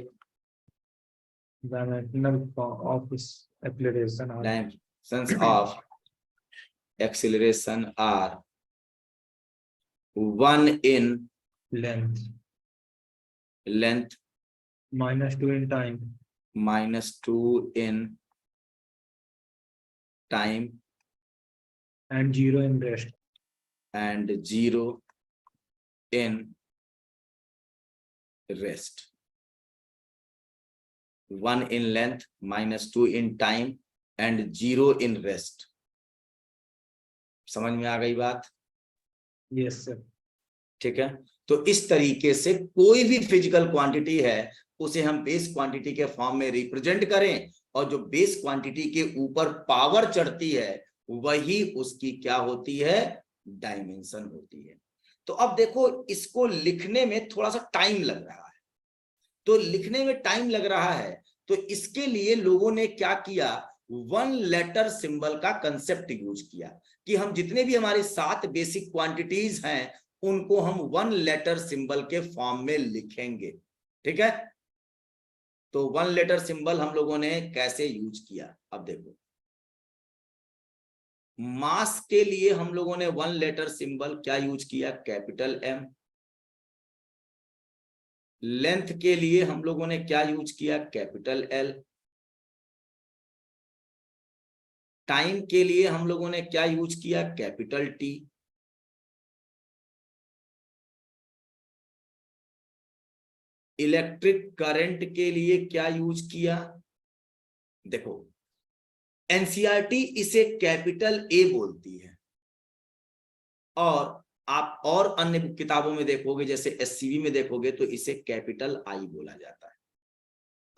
dimensional of acceleration are dimensions of acceleration are 1 in length, length, -2 in time -2 in time and 0 in rest. and 0 in rest, 1 in length, -2 in time and 0 in rest। समझ में आ गई बात? Yes sir. ठीक है, तो इस तरीके से कोई भी फिजिकल क्वांटिटी है उसे हम बेस क्वांटिटी के फॉर्म में रिप्रेजेंट करें, और जो बेस क्वांटिटी के ऊपर पावर चढ़ती है वही उसकी क्या होती है डायमेंशन होती है। तो अब देखो इसको लिखने में थोड़ा सा टाइम लग रहा है, तो लिखने में टाइम लग रहा है तो इसके लिए लोगों ने क्या किया, 1 लेटर सिंबल का कंसेप्ट यूज किया कि हम जितने भी हमारे 7 बेसिक क्वांटिटीज हैं उनको हम 1 लेटर सिंबल के फॉर्म में लिखेंगे, ठीक है। तो 1 लेटर सिंबल हम लोगों ने कैसे यूज किया, अब देखो मास के लिए हम लोगों ने 1 लेटर सिंबल क्या यूज किया, कैपिटल M। लेंथ के लिए हम लोगों ने क्या यूज किया, कैपिटल L। टाइम के लिए हम लोगों ने क्या यूज किया, कैपिटल T। इलेक्ट्रिक करंट के लिए क्या यूज किया? देखो, एनसीईआरटी इसे कैपिटल ए बोलती है, और आप और अन्य किताबों में देखोगे, जैसे एससीवी में देखोगे तो इसे कैपिटल आई बोला जाता है।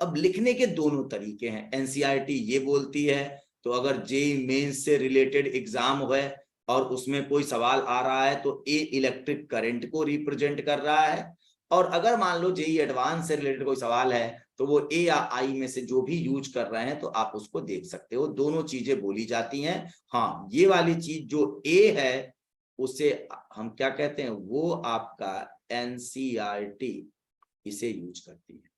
अब लिखने के दोनों तरीके हैं। एनसीईआरटी ये बोलती है, तो अगर जेईई मेंस से रिलेटेड एग्जाम है और उसमें कोई सवाल आ रहा है तो ए इलेक्ट्रिक करंट को रिप्रेजेंट कर रहा है, और अगर मान लो जेईई एडवांस से रिलेटेड कोई सवाल है तो वो ए या आई में से जो भी यूज कर रहे हैं तो आप उसको देख सकते हो, दोनों चीजें बोली जाती हैं। हाँ, ये वाली चीज जो ए है उसे हम क्या कहते हैं, वो आपका एनसीईआरटी इसे यूज करती है।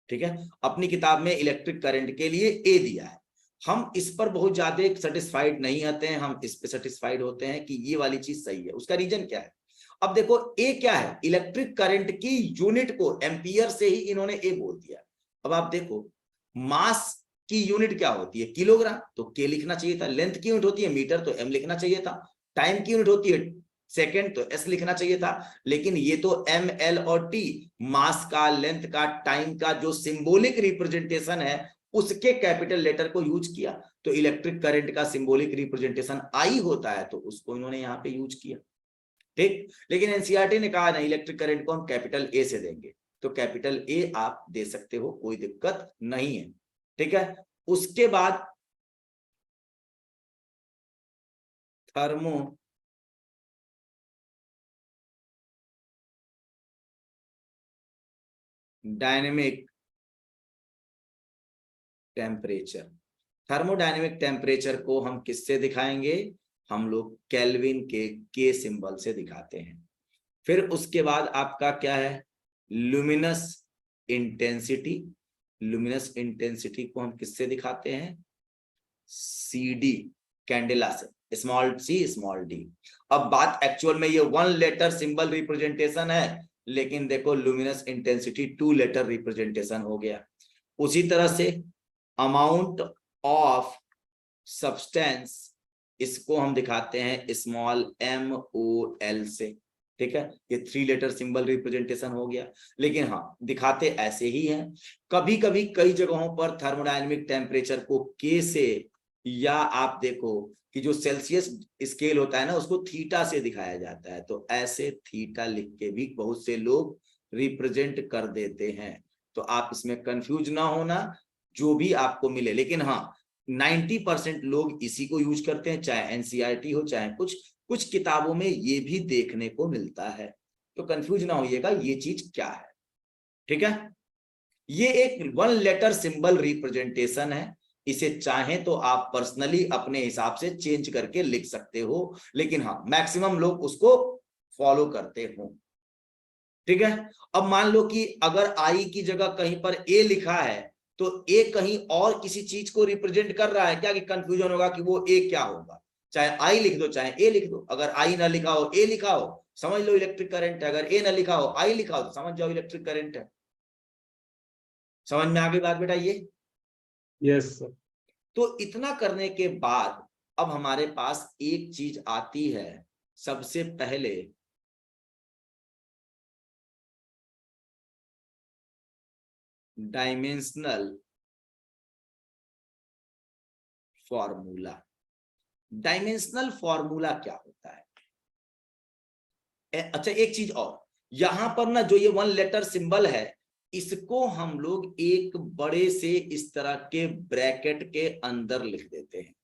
ठीक है, अपनी किताब में इलेक्ट्रिक करंट के लिए ए दिया है। हम इस पर बहुत ज्यादा सेटिस्फाइड नहीं होते हैं, हम इस पे सेटिस्फाइड होते हैं कि ये वाली चीज सही है। उसका रीजन क्या है? अब देखो, ए क्या है, इलेक्ट्रिक करंट की यूनिट को एम्पियर से ही इन्होंने ए बोल दिया। अब आप देखो, मास की यूनिट क्या होती है, किलोग्राम, तो के लिखना चाहिए था। लेंथ की यूनिट होती है मीटर, तो एम लिखना चाहिए था। टाइम की यूनिट होती है सेकंड, तो एस लिखना चाहिए था। लेकिन ये तो एम, एल और टी, मास का, लेंथ का, टाइम का जो सिंबॉलिक रिप्रेजेंटेशन है उसके कैपिटल लेटर को यूज किया। तो इलेक्ट्रिक करंट का सिंबॉलिक रिप्रेजेंटेशन आई होता है, तो उसको इन्होंने यहाँ पे यूज किया। ठीक, लेकिन एनसीईआरटी ने कहा नहीं, इलेक्ट्रिक करंट को हम कैपिटल ए से देंगे, तो कैपिटल ए आप दे सकते हो, कोई दिक्कत नहीं है। ठीक है, उसके बाद thermo dynamic temperature. Thermodynamic temperature को हम किससे दिखाएंगे? हम लोग केल्विन के सिंबल से दिखाते हैं। फिर उसके बाद आपका क्या है, लुमिनस इंटेंसिटी। लुमिनस इंटेंसिटी को हम किससे दिखाते हैं? CD, कैंडेला से, स्मॉल सी स्मॉल डी। अब बात एक्चुअल में ये 1 लेटर सिंबल रिप्रेजेंटेशन है, लेकिन देखो लुमिनस इंटेंसिटी 2 लेटर रिप्रेजेंटेशन हो गया। उसी तरह से अमाउंट ऑफ सब्सटेंस, इसको हम दिखाते हैं स्मॉल MOL से। ठीक है, ये 3 लेटर सिंबल रिप्रेजेंटेशन हो गया, लेकिन हाँ दिखाते ऐसे ही हैं। कभी कभी कई जगहों पर थर्मोडायनेमिक टेम्परेचर को K से, या आप देखो कि जो सेल्सियस स्केल होता है ना उसको थीटा से दिखाया जाता है, तो ऐसे थीटा लिख के भी बहुत से लोग रिप्रेजेंट कर देते हैं। तो आप इसमें कंफ्यूज ना होना, जो भी आपको मिले। लेकिन हाँ, 90% लोग इसी को यूज करते हैं, चाहे एनसीईआरटी हो चाहे कुछ किताबों में ये भी देखने को मिलता है। तो कंफ्यूज ना होइएगा ये चीज क्या है। ठीक है, ये एक 1 लेटर सिंबल रिप्रेजेंटेशन है, इसे चाहें तो आप पर्सनली अपने हिसाब से चेंज करके लिख सकते हो, लेकिन हाँ मैक्सिमम लोग उसको फॉलो करते हो। ठीक है, अब मान लो कि अगर आई की जगह कहीं पर ए लिखा है, तो ए कहीं और किसी चीज को रिप्रेजेंट कर रहा है क्या, कि कंफ्यूजन होगा कि वो ए क्या होगा। चाहे आई लिख दो चाहे ए लिख दो, अगर आई ना लिखा हो ए लिखा हो समझ लो इलेक्ट्रिक करंट है, अगर ए ना लिखा हो आई लिखा हो तो समझ जाओ इलेक्ट्रिक करंट है। समझ में आ गई बात बेटा ये? Yes sir. तो इतना करने के बाद अब हमारे पास एक चीज आती है, सबसे पहले डायमेंशनल फॉर्मूला। डायमेंशनल फॉर्मूला क्या होता है? अच्छा एक चीज और, यहां पर ना जो ये 1 लेटर सिंबल है, इसको हम लोग एक बड़े से इस तरह के ब्रैकेट के अंदर लिख देते हैं।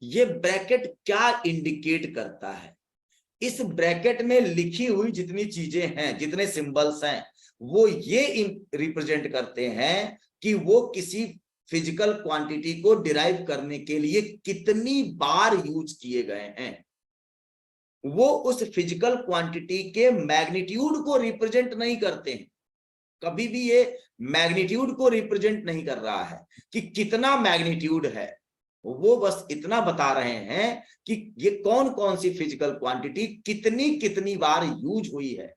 ये ब्रैकेट क्या इंडिकेट करता है? इस ब्रैकेट में लिखी हुई जितनी चीजें हैं, जितने सिंबल्स हैं, वो ये रिप्रेजेंट करते हैं कि वो किसी फिजिकल क्वांटिटी को डिराइव करने के लिए कितनी बार यूज किए गए हैं। वो उस फिजिकल क्वांटिटी के मैग्नीट्यूड को रिप्रेजेंट नहीं करते हैं। कभी भी ये मैग्नीट्यूड को रिप्रेजेंट नहीं कर रहा है कि कितना मैग्नीट्यूड है, वो बस इतना बता रहे हैं कि ये कौन कौन सी फिजिकल क्वांटिटी कितनी कितनी बार यूज हुई है।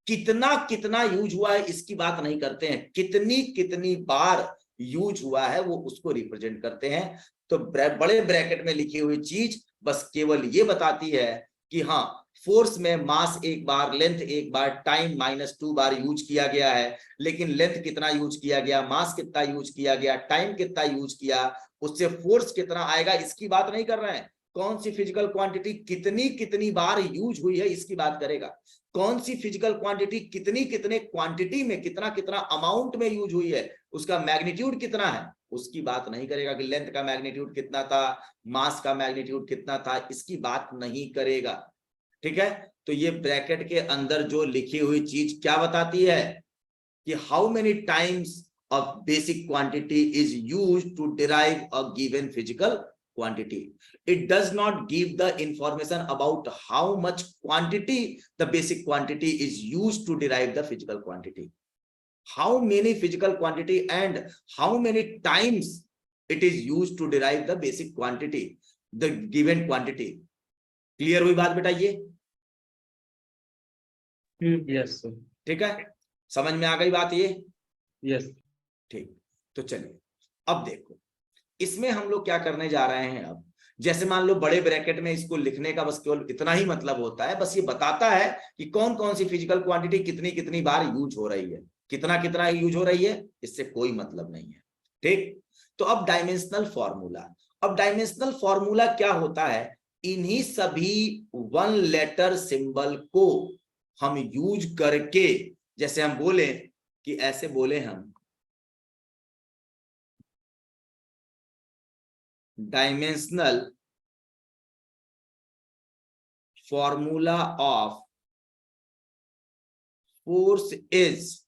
कितना कितना यूज हुआ है इसकी बात नहीं करते हैं, कितनी कितनी बार यूज हुआ है वो उसको रिप्रेजेंट करते हैं। तो बड़े ब्रैकेट में लिखी हुई चीज बस केवल ये बताती है कि हाँ फोर्स में मास एक बार, लेंथ एक बार, टाइम -2 बार यूज किया गया है, लेकिन लेंथ कितना यूज किया गया, मास कितना यूज किया गया, टाइम कितना यूज किया, उससे फोर्स कितना आएगा, इसकी बात नहीं कर रहे हैं। कौन सी फिजिकल क्वांटिटी कितनी कितनी बार यूज हुई है इसकी बात करेगा। कौन सी फिजिकल क्वांटिटी कितनी कितने क्वांटिटी में, कितना कितना अमाउंट में यूज हुई है, उसका मैग्नीट्यूड कितना है, उसकी बात नहीं करेगा कि लेंथ का मैग्नीट्यूड कितना था, मास का मैग्नीट्यूड कितना था, इसकी बात नहीं करेगा। ठीक है, तो ये ब्रैकेट के अंदर जो लिखी हुई चीज क्या बताती है कि how many times a basic quantity is used to derive a given physical quantity. It does not give the information about how much quantity the basic quantity is used to derive the physical quantity. How many physical quantity and how many times it is used to derive the basic quantity, the given quantity. Clear हुई बात बेटा ये? Yes sir. ठीक है, समझ में आ गई बात ये? यस। ठीक, तो चलिए अब देखो इसमें हम लोग क्या करने जा रहे हैं। अब जैसे मान लो बड़े ब्रैकेट में इसको लिखने का बस केवल इतना ही मतलब होता है, बस ये बताता है कि कौन कौन सी फिजिकल क्वांटिटी कितनी कितनी बार यूज हो रही है, कितना कितना यूज हो रही है, इससे कोई मतलब नहीं है। ठीक, तो अब डायमेंशनल फॉर्मूला। अब डायमेंशनल फॉर्मूला क्या होता है, इन्हीं सभी 1 लेटर सिंबल को हम यूज करके, जैसे हम बोले कि ऐसे बोले हम dimensional formula of force is,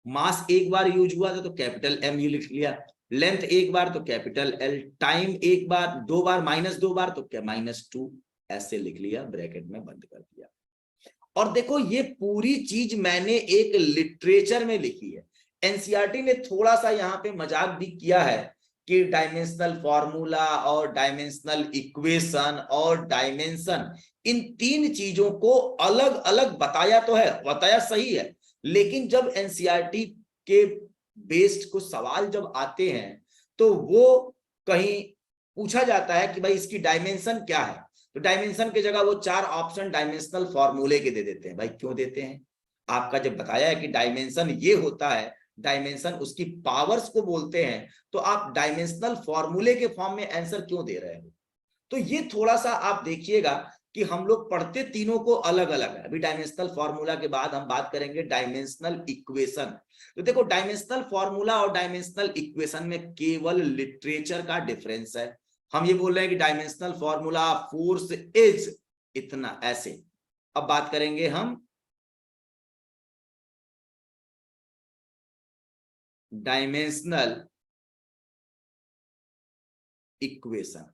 mass एक बार यूज हुआ था तो कैपिटल एम यू लिख लिया, लेंथ एक बार तो कैपिटल एल, टाइम एक बार, 2 बार, -2 बार तो क्या -2, ऐसे लिख लिया, ब्रैकेट में बंद कर दिया। और देखो ये पूरी चीज मैंने एक लिटरेचर में लिखी है। एनसीईआरटी ने थोड़ा सा यहाँ पे मजाक भी किया है कि डायमेंशनल फॉर्मूला और डायमेंशनल इक्वेशन और डायमेंशन, इन 3 चीजों को अलग अलग बताया तो है, बताया सही है, लेकिन जब एनसीईआरटी के बेस्ड कुछ सवाल जब आते हैं तो वो कहीं पूछा जाता है कि भाई इसकी डायमेंशन क्या है, तो डायमेंशन की जगह वो 4 ऑप्शन डायमेंशनल फॉर्मूले के दे देते हैं। भाई क्यों देते हैं? आपका जब बताया है कि डायमेंशन ये होता है, डायमेंशन उसकी पावर्स को बोलते हैं, तो आप डायमेंशनल फॉर्मूले के फॉर्म में आंसर क्यों दे रहे हो? तो ये थोड़ा सा आप देखिएगा कि हम लोग पढ़ते तीनों को अलग अलग है। अभी डायमेंशनल फॉर्मूला के बाद हम बात करेंगे डायमेंशनल इक्वेशन। तो देखो डायमेंशनल फॉर्मूला और डायमेंशनल इक्वेशन में केवल लिटरेचर का डिफरेंस है। हम ये बोल रहे हैं कि डायमेंशनल फॉर्मूला फोर्स इज इतना, ऐसे। अब बात करेंगे हम डायमेंशनल इक्वेशन।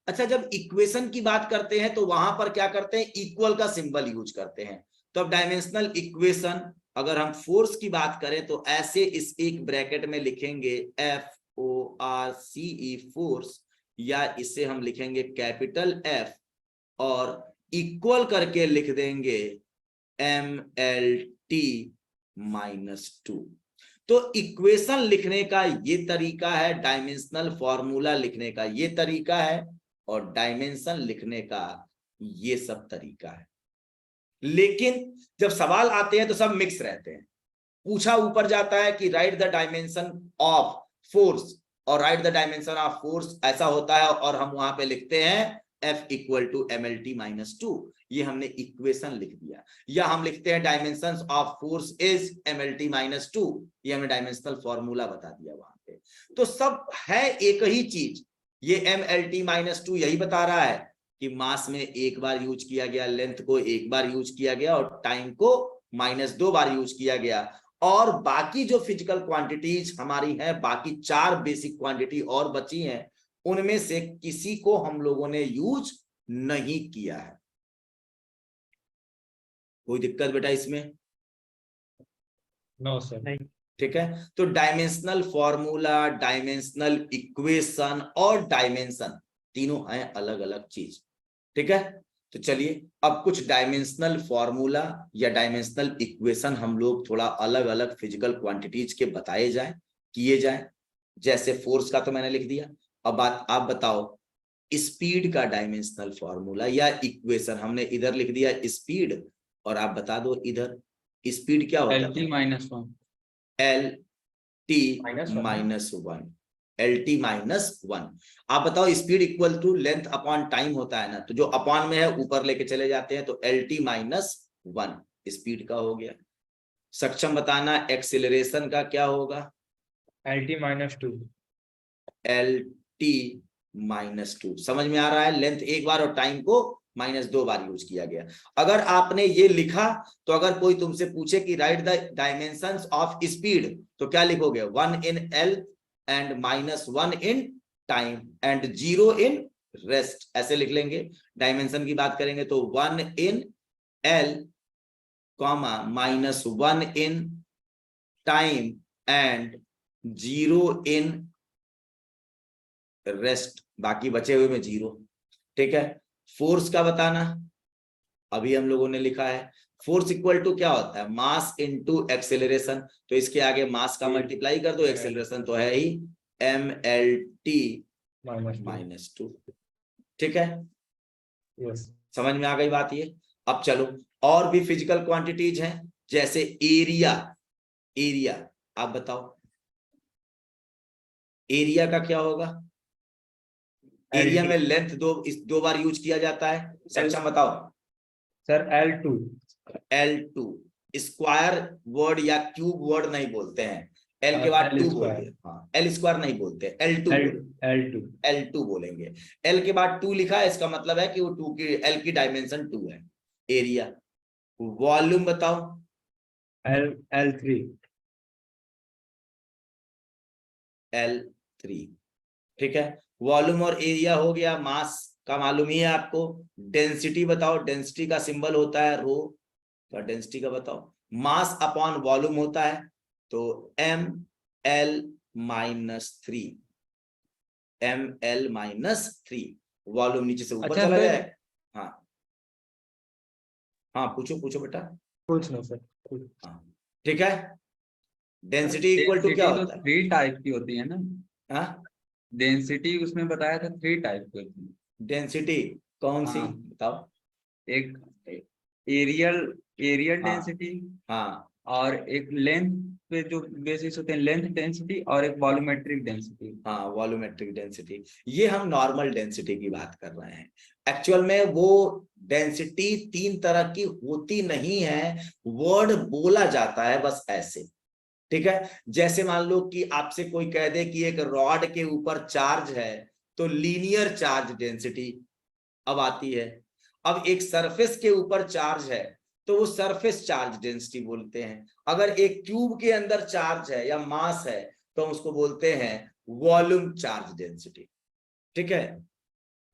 अच्छा, जब इक्वेशन की बात करते हैं तो वहां पर क्या करते हैं, इक्वल का सिंबल यूज करते हैं। तो अब डायमेंशनल इक्वेशन अगर हम फोर्स की बात करें तो ऐसे इस एक ब्रैकेट में लिखेंगे FORCE फोर्स, या इसे हम लिखेंगे कैपिटल F और इक्वल करके लिख देंगे MLT -2। तो इक्वेशन लिखने का ये तरीका है, डायमेंशनल फॉर्मूला लिखने का ये तरीका है, और डायमेंशन लिखने का ये सब तरीका है। लेकिन जब सवाल आते हैं तो सब मिक्स रहते हैं। पूछा ऊपर जाता है कि right the dimension of force, और right the dimension of force ऐसा होता है, और हम वहां पे लिखते हैं F = MLT -2, ये हमने इक्वेशन लिख दिया। या हम लिखते हैं dimensions of force is MLT -2, ये हमने डायमेंशनल फॉर्मूला बता दिया वहां पे। तो सब है एक ही चीज, ये MLT -2 यही बता रहा है कि मास में एक बार यूज किया गया, लेंथ को एक बार यूज किया गया, और टाइम को -2 बार यूज किया गया। और बाकी जो फिजिकल क्वांटिटीज हमारी हैं, बाकी 4 बेसिक क्वांटिटी और बची हैं, उनमें से किसी को हम लोगों ने यूज नहीं किया है। कोई दिक्कत बेटा इसमें? No sir. नहीं। ठीक है, तो डायमेंशनल फॉर्मूला, डायमेंशनल इक्वेशन और डायमेंशन तीनों हैं अलग अलग चीज। ठीक है, तो चलिए अब कुछ डायमेंशनल फॉर्मूला या डायमेंशनल इक्वेशन हम लोग थोड़ा अलग अलग फिजिकल क्वांटिटीज के बताए जाए, किए जाए। जैसे फोर्स का तो मैंने लिख दिया, अब बात आप बताओ स्पीड का डायमेंशनल फॉर्मूला या इक्वेशन, हमने इधर लिख दिया स्पीड, और आप बता दो इधर स्पीड क्या होता है? LT minus 1, L T Minus one. Minus 1, L T minus 1। आप बताओ speed equal to length upon time होता है ना, तो जो अपॉन में है ऊपर लेके चले जाते हैं, तो एल टी माइनस 1 स्पीड का हो गया। सक्षम बताना एक्सीलरेशन का क्या होगा? LT minus 2. L T minus 2। समझ में आ रहा है? लेंथ एक बार और टाइम को -2 बार यूज किया गया। अगर आपने ये लिखा तो अगर कोई तुमसे पूछे कि right the dimensions of speed, तो क्या लिखोगे? 1 in L and -1 in time and 0 in rest, ऐसे लिख लेंगे। डायमेंशन की बात करेंगे तो 1 in L comma -1 in time and 0 in rest, बाकी बचे हुए में 0। ठीक है। फोर्स का बताना, अभी हम लोगों ने लिखा है फोर्स इक्वल टू क्या होता है? मास इनटू एक्सेलरेशन, तो इसके आगे मास का मल्टीप्लाई कर दो, एक्सेलरेशन तो है ही mlt -2। ठीक है, Yes. समझ में आ गई बात ये। अब चलो और भी फिजिकल क्वांटिटीज हैं, जैसे एरिया। एरिया आप बताओ, एरिया का क्या होगा? एरिया में लेंथ दो बार यूज किया जाता है। सक्षम बताओ। Sir, L2. L2 square word या क्यूब वर्ड नहीं बोलते हैं, L के बाद L 2 square. बोलिए। हाँ, L स्क्वायर नहीं बोलते, L2 L2. L2 बोलेंगे। L के बाद 2 लिखा है, इसका मतलब है कि वो 2 की L की डायमेंशन 2 है। एरिया। वॉल्यूम बताओ। L3. L3। ठीक है, वॉल्यूम और एरिया हो गया। मास का मालूम ही है आपको। डेंसिटी बताओ, डेंसिटी का सिंबल होता है रो, तो डेंसिटी का बताओ। मास अपॉन वॉल्यूम होता है, तो ml -3, ml -3। वॉल्यूम नीचे से ऊपर अच्छा, चला फिर जाए। हाँ हाँ, पूछो पूछो बेटा। कुछ नहीं सर। हाँ ठीक है। डेंसिटी इक्वल टू क्या डेंसिटी तो होता है? 3 टाइप की होती है ना। हाँ, डेंसिटी उसमें बताया था 3 टाइप की होती है। डेंसिटी कौन सी हाँ। बताओ? एक एरियल एरियल हाँ डेंसिटी, हाँ और एक लेंथ पे जो बेसिस होते हैं लेंथ डेंसिटी, और एक वॉल्यूमेट्रिक डेंसिटी। हाँ, वॉल्यूमेट्रिक डेंसिटी। ये हम नॉर्मल डेंसिटी की बात कर रहे हैं। एक्चुअल में वो डेंसिटी 3 तरह की होती नहीं है, वर्ड बोला जाता है बस ऐसे। ठीक है, जैसे मान लो कि आपसे कोई कह दे कि एक रॉड के ऊपर चार्ज है, तो लीनियर चार्ज डेंसिटी अब आती है। अब एक सरफेस के ऊपर चार्ज है, तो वो सरफेस चार्ज डेंसिटी बोलते हैं। अगर एक ट्यूब के अंदर चार्ज है या मास है, तो हम उसको बोलते हैं वॉल्यूम चार्ज डेंसिटी। ठीक है,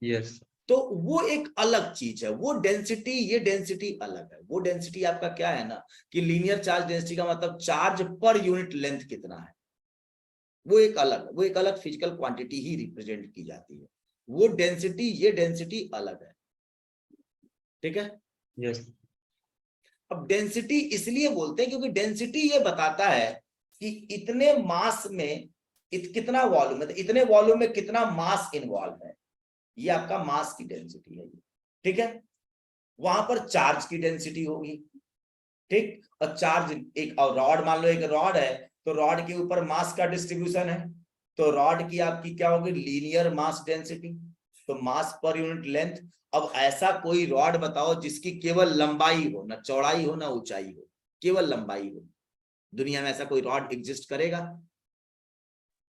यस। तो वो एक अलग चीज है। वो डेंसिटी, ये डेंसिटी अलग है। वो डेंसिटी आपका क्या है ना, कि लीनियर चार्ज डेंसिटी का मतलब चार्ज पर यूनिट लेंथ कितना है, वो एक अलग फिजिकल क्वांटिटी ही रिप्रेजेंट की जाती है। वो डेंसिटी, ये डेंसिटी अलग है। ठीक है। यस। अब डेंसिटी इसलिए बोलते हैं क्योंकि डेंसिटी ये बताता है कि इतने मास में कितना वॉल्यूम है, तो इतने वॉल्यूम में कितना मास इन्वॉल्व है, ये आपका मास की डेंसिटी है। ठीक है, वहां पर चार्ज की डेंसिटी होगी। ठीक, और चार्ज एक, और रॉड मान लो एक रॉड है, तो रॉड के ऊपर मास का डिस्ट्रीब्यूशन है, तो रॉड की आपकी क्या होगी? लीनियर मास डेंसिटी, तो मास पर यूनिट लेंथ। अब ऐसा कोई रॉड बताओ जिसकी केवल लंबाई हो, ना चौड़ाई हो ना ऊंचाई हो, केवल लंबाई हो। दुनिया में ऐसा कोई रॉड एग्जिस्ट करेगा?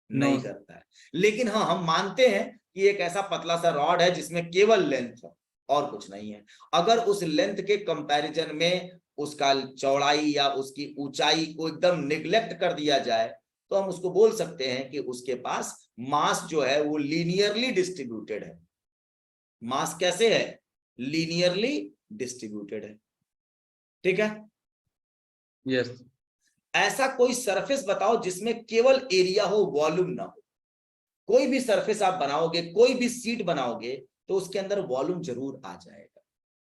नहीं करता है। लेकिन हाँ, हम मानते हैं कि एक ऐसा पतला सा रॉड है जिसमें केवल लेंथ है और कुछ नहीं है। अगर उस लेंथ के कंपैरिजन में उसका चौड़ाई या उसकी ऊंचाई को एकदम निग्लेक्ट कर दिया जाए, तो हम उसको बोल सकते हैं कि उसके पास मास जो है वो लीनियरली डिस्ट्रीब्यूटेड है। मास कैसे है? लीनियरली डिस्ट्रीब्यूटेड है। ठीक है। यस। ऐसा कोई सरफेस बताओ जिसमें केवल एरिया हो, वॉल्यूम ना हो। कोई भी सरफेस आप बनाओगे, कोई भी सीट बनाओगे, तो उसके अंदर वॉल्यूम जरूर आ जाएगा,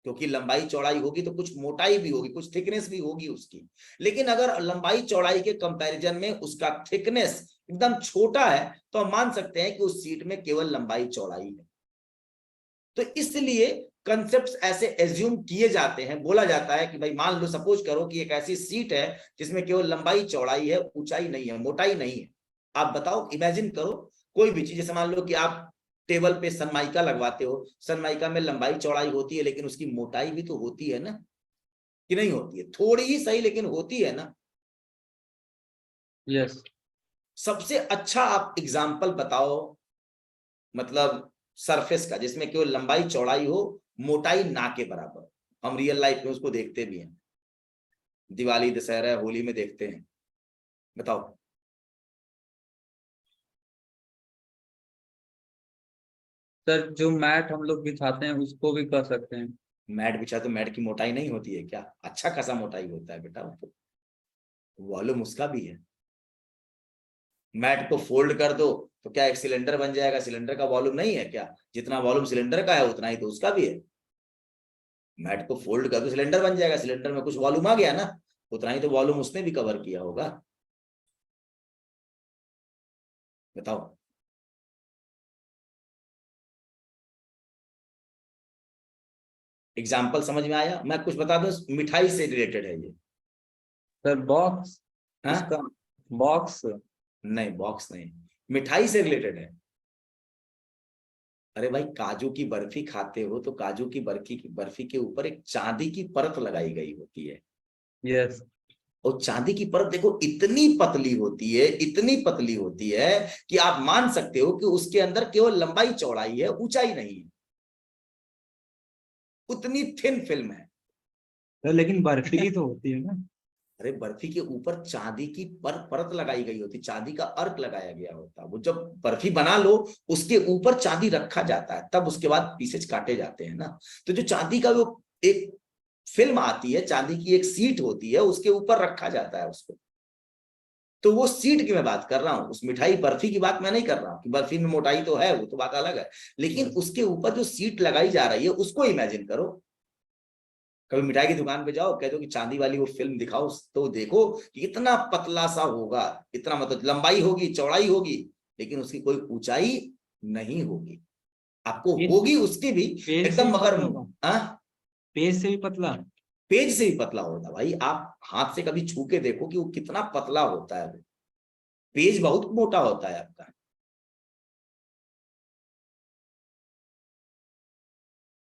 क्योंकि लंबाई चौड़ाई होगी तो कुछ मोटाई भी होगी, कुछ थिकनेस भी होगी उसकी। लेकिन अगर लंबाई चौड़ाई के कंपैरिजन में उसका थिकनेस एकदम छोटा है, तो हम मान सकते हैं कि उस सीट में केवल लंबाई चौड़ाई है। तो इसलिए कंसेप्ट्स ऐसे एज्यूम किए जाते हैं, बोला जाता है कि भाई मान लो सपोज करो कि एक ऐसी सीट है जिसमें केवल लंबाई चौड़ाई है, ऊंचाई नहीं है, मोटाई नहीं है। आप बताओ, इमेजिन करो कोई भी चीज, जैसे मान लो कि आप टेबल पे सनमाइका लगवाते हो, सनमाइका में लंबाई चौड़ाई होती है लेकिन उसकी मोटाई भी तो होती है ना, कि नहीं होती है? थोड़ी ही सही लेकिन होती है ना। यस। सबसे अच्छा आप एग्जाम्पल बताओ, मतलब सरफेस का, जिसमें केवल लंबाई चौड़ाई हो, मोटाई ना के बराबर। हम रियल लाइफ में उसको देखते भी हैं, दिवाली, दशहरा, होली में देखते हैं। बताओ। सर जो मैट हम लोग बिछाते हैं उसको भी कर सकते हैं। मैट बिछा तो मैट की मोटाई नहीं होती है क्या? अच्छा खासा मोटाई होता है बेटा, वो वॉल्यूम उसका भी है। मैट को फोल्ड कर दो तो क्या एक सिलेंडर बन जाएगा? सिलेंडर का वॉल्यूम नहीं है क्या? जितना वॉल्यूम सिलेंडर का है उतना ही तो उसका भी है। मैट को फोल्ड कर दो, सिलेंडर बन जाएगा, सिलेंडर में कुछ वॉल्यूम आ गया ना, उतना ही तो वॉल्यूम उसने भी कवर किया होगा। बताओ। एग्जाम्पल समझ में आया? मैं कुछ बता दूं, मिठाई से रिलेटेड है ये। सर बॉक्स, हाँ? इसका बॉक्स। नहीं, बॉक्स नहीं, मिठाई से रिलेटेड है। अरे भाई, काजू की बर्फी खाते हो तो काजू की बर्फी के ऊपर एक चांदी की परत लगाई गई होती है। यस। और चांदी की परत देखो इतनी पतली होती है, इतनी पतली होती है कि आप मान सकते हो कि उसके अंदर केवल लंबाई चौड़ाई है, ऊंचाई नहीं है। उतनी थिन फिल्म है। सर लेकिन बर्फीली तो होती है ना। अरे बर्फी के ऊपर चांदी की परत लगाई गई होती, चांदी का अर्क लगाया गया होता। वो जब बर्फी बना लो उसके ऊपर चांदी रखा जाता है, तब उसके बाद पीसेज काटे जाते हैं ना। तो जो चांदी का वो एक फिल्म आती है, चांदी की एक सीट होती है, उसके ऊपर रखा जाता है उसको। तो वो सीट की मैं बात कर रहा हूँ, उस मिठाई बर्फी की बात मैं नहीं कर रहा हूँ कि बर्फी में मोटाई तो है, वो तो बात अलग है। लेकिन उसके ऊपर जो सीट लगाई जा रही है उसको इमेजिन करो। कभी मिठाई की दुकान पे जाओ, कह दो कि चांदी वाली वो फिल्म दिखाओ, तो देखो कि इतना पतला सा होगा, इतना मतलब लंबाई होगी, चौड़ाई होगी, लेकिन उसकी कोई ऊंचाई नहीं होगी। आपको होगी उसकी भी पेज से एकदम, भी मगर पतला होगा। पेज से भी पतला। पेज से भी पतला होता भाई। आप हाथ से कभी छू के देखो कि वो कितना पतला होता है। पेज बहुत मोटा होता है आपका।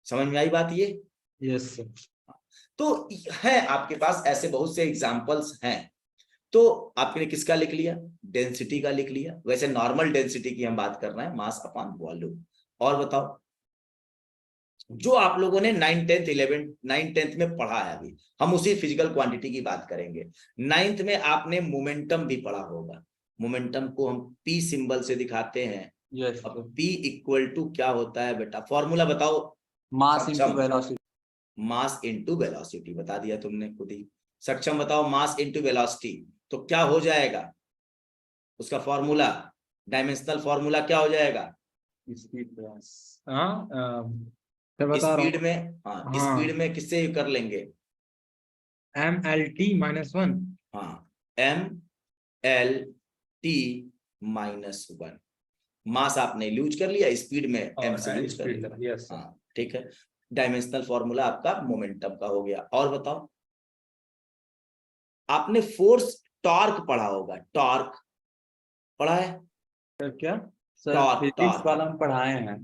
समझ में आई बात ये? Yes sir. तो है आपके पास ऐसे बहुत से एग्जाम्पल्स हैं। तो आपने किसका लिख लिया? डेंसिटी का लिख लिया। वैसे नॉर्मल डेंसिटी की हम बात कर रहे हैं, मास अपॉन वॉल्यूम। और बताओ, जो आप लोगों ने 9th में पढ़ा है, अभी हम उसी फिजिकल क्वांटिटी की बात करेंगे। 9th में आपने मोमेंटम भी पढ़ा होगा। मोमेंटम को हम पी सिंबल से दिखाते हैं। यस। अब पी इक्वल टू क्या होता है बेटा? फॉर्मूला बताओ। मास इनटू सक्षम? वेलोसिटी। मास इनटू वेलोसिटी, बता दिया तुमने खुद ही। सक्षम बताओ, मास इनटू वेलोसिटी तो क्या हो जाएगा उसका फॉर्मूला? डायमेंशनल फॉर्मूला क्या हो जाएगा? स्पीड प्लस, हाँ मैं बता रहा स्पीड हूँ। में, हाँ हाँ, स्पीड में किससे कर लेंगे? MLT-1। हाँ, MLT-1। मास आपने यूज कर लिया, स्पीड में एम और से यूज कर स्पीड, लिया। Yes sir. हाँ ठीक है। डायमेंशनल फॉर्मूला आपका मोमेंटम का हो गया। और बताओ, आपने फोर्स टॉर्क पढ़ा होगा। टॉर्क पढ़ा है? सर क्या? सर टॉर्क, फिजिक्स टॉर्क, वाला हम पढ़ाए हैं।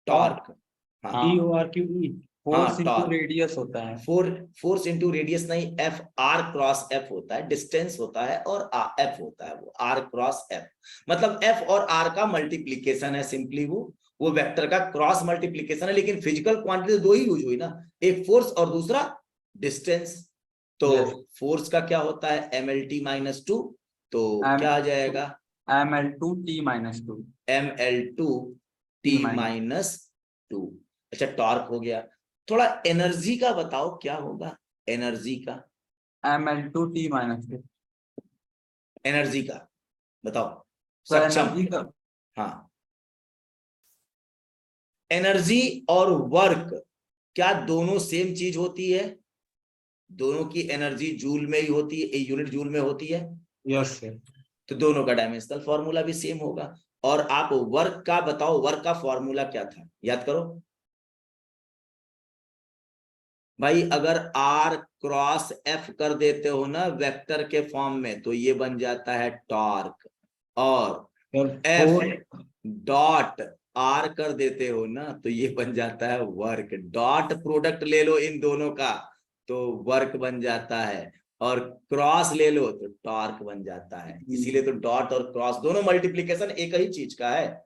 Torque, torque. हाँ TORQE, फोर्स हाँ, इनटू टॉर्क। रेडियस होता है। फोर्स इंटू रेडियस नहीं, एफ आर क्रॉस एफ होता है। डिस्टेंस होता है और एफ होता है, वो आर क्रॉस एफ। मतलब एफ और आर का मल्टीप्लीकेशन है सिंपली। वो वेक्टर का क्रॉस मल्टीप्लीकेशन है। लेकिन फिजिकल क्वांटिटी तो दो ही यूज हुई ना, एक फोर्स और दूसरा डिस्टेंस। तो Yes. फोर्स का क्या होता है? MLT-2। तो क्या आ जाएगा? ML2T-2। ML2T-2। अच्छा, टॉर्क हो गया। थोड़ा एनर्जी का बताओ, क्या होगा एनर्जी का? ML2T-2। एनर्जी का बताओ। सर सक्षम? एनर्जी का, हाँ, एनर्जी और वर्क क्या दोनों सेम चीज होती है? दोनों की एनर्जी जूल में ही होती है, यूनिट जूल में होती है। Yes sir. तो दोनों का डायमेंशनल फॉर्मूला भी सेम होगा। और आप वर्क का बताओ, वर्क का फॉर्मूला क्या था? याद करो। भाई अगर R क्रॉस F कर देते हो ना वेक्टर के फॉर्म में तो ये बन जाता है टॉर्क, और F डॉट R कर देते हो ना तो ये बन जाता है वर्क। डॉट प्रोडक्ट ले लो इन दोनों का तो वर्क बन जाता है, और क्रॉस ले लो तो टॉर्क बन जाता है। इसीलिए तो डॉट और क्रॉस दोनों मल्टीप्लिकेशन एक ही चीज का है,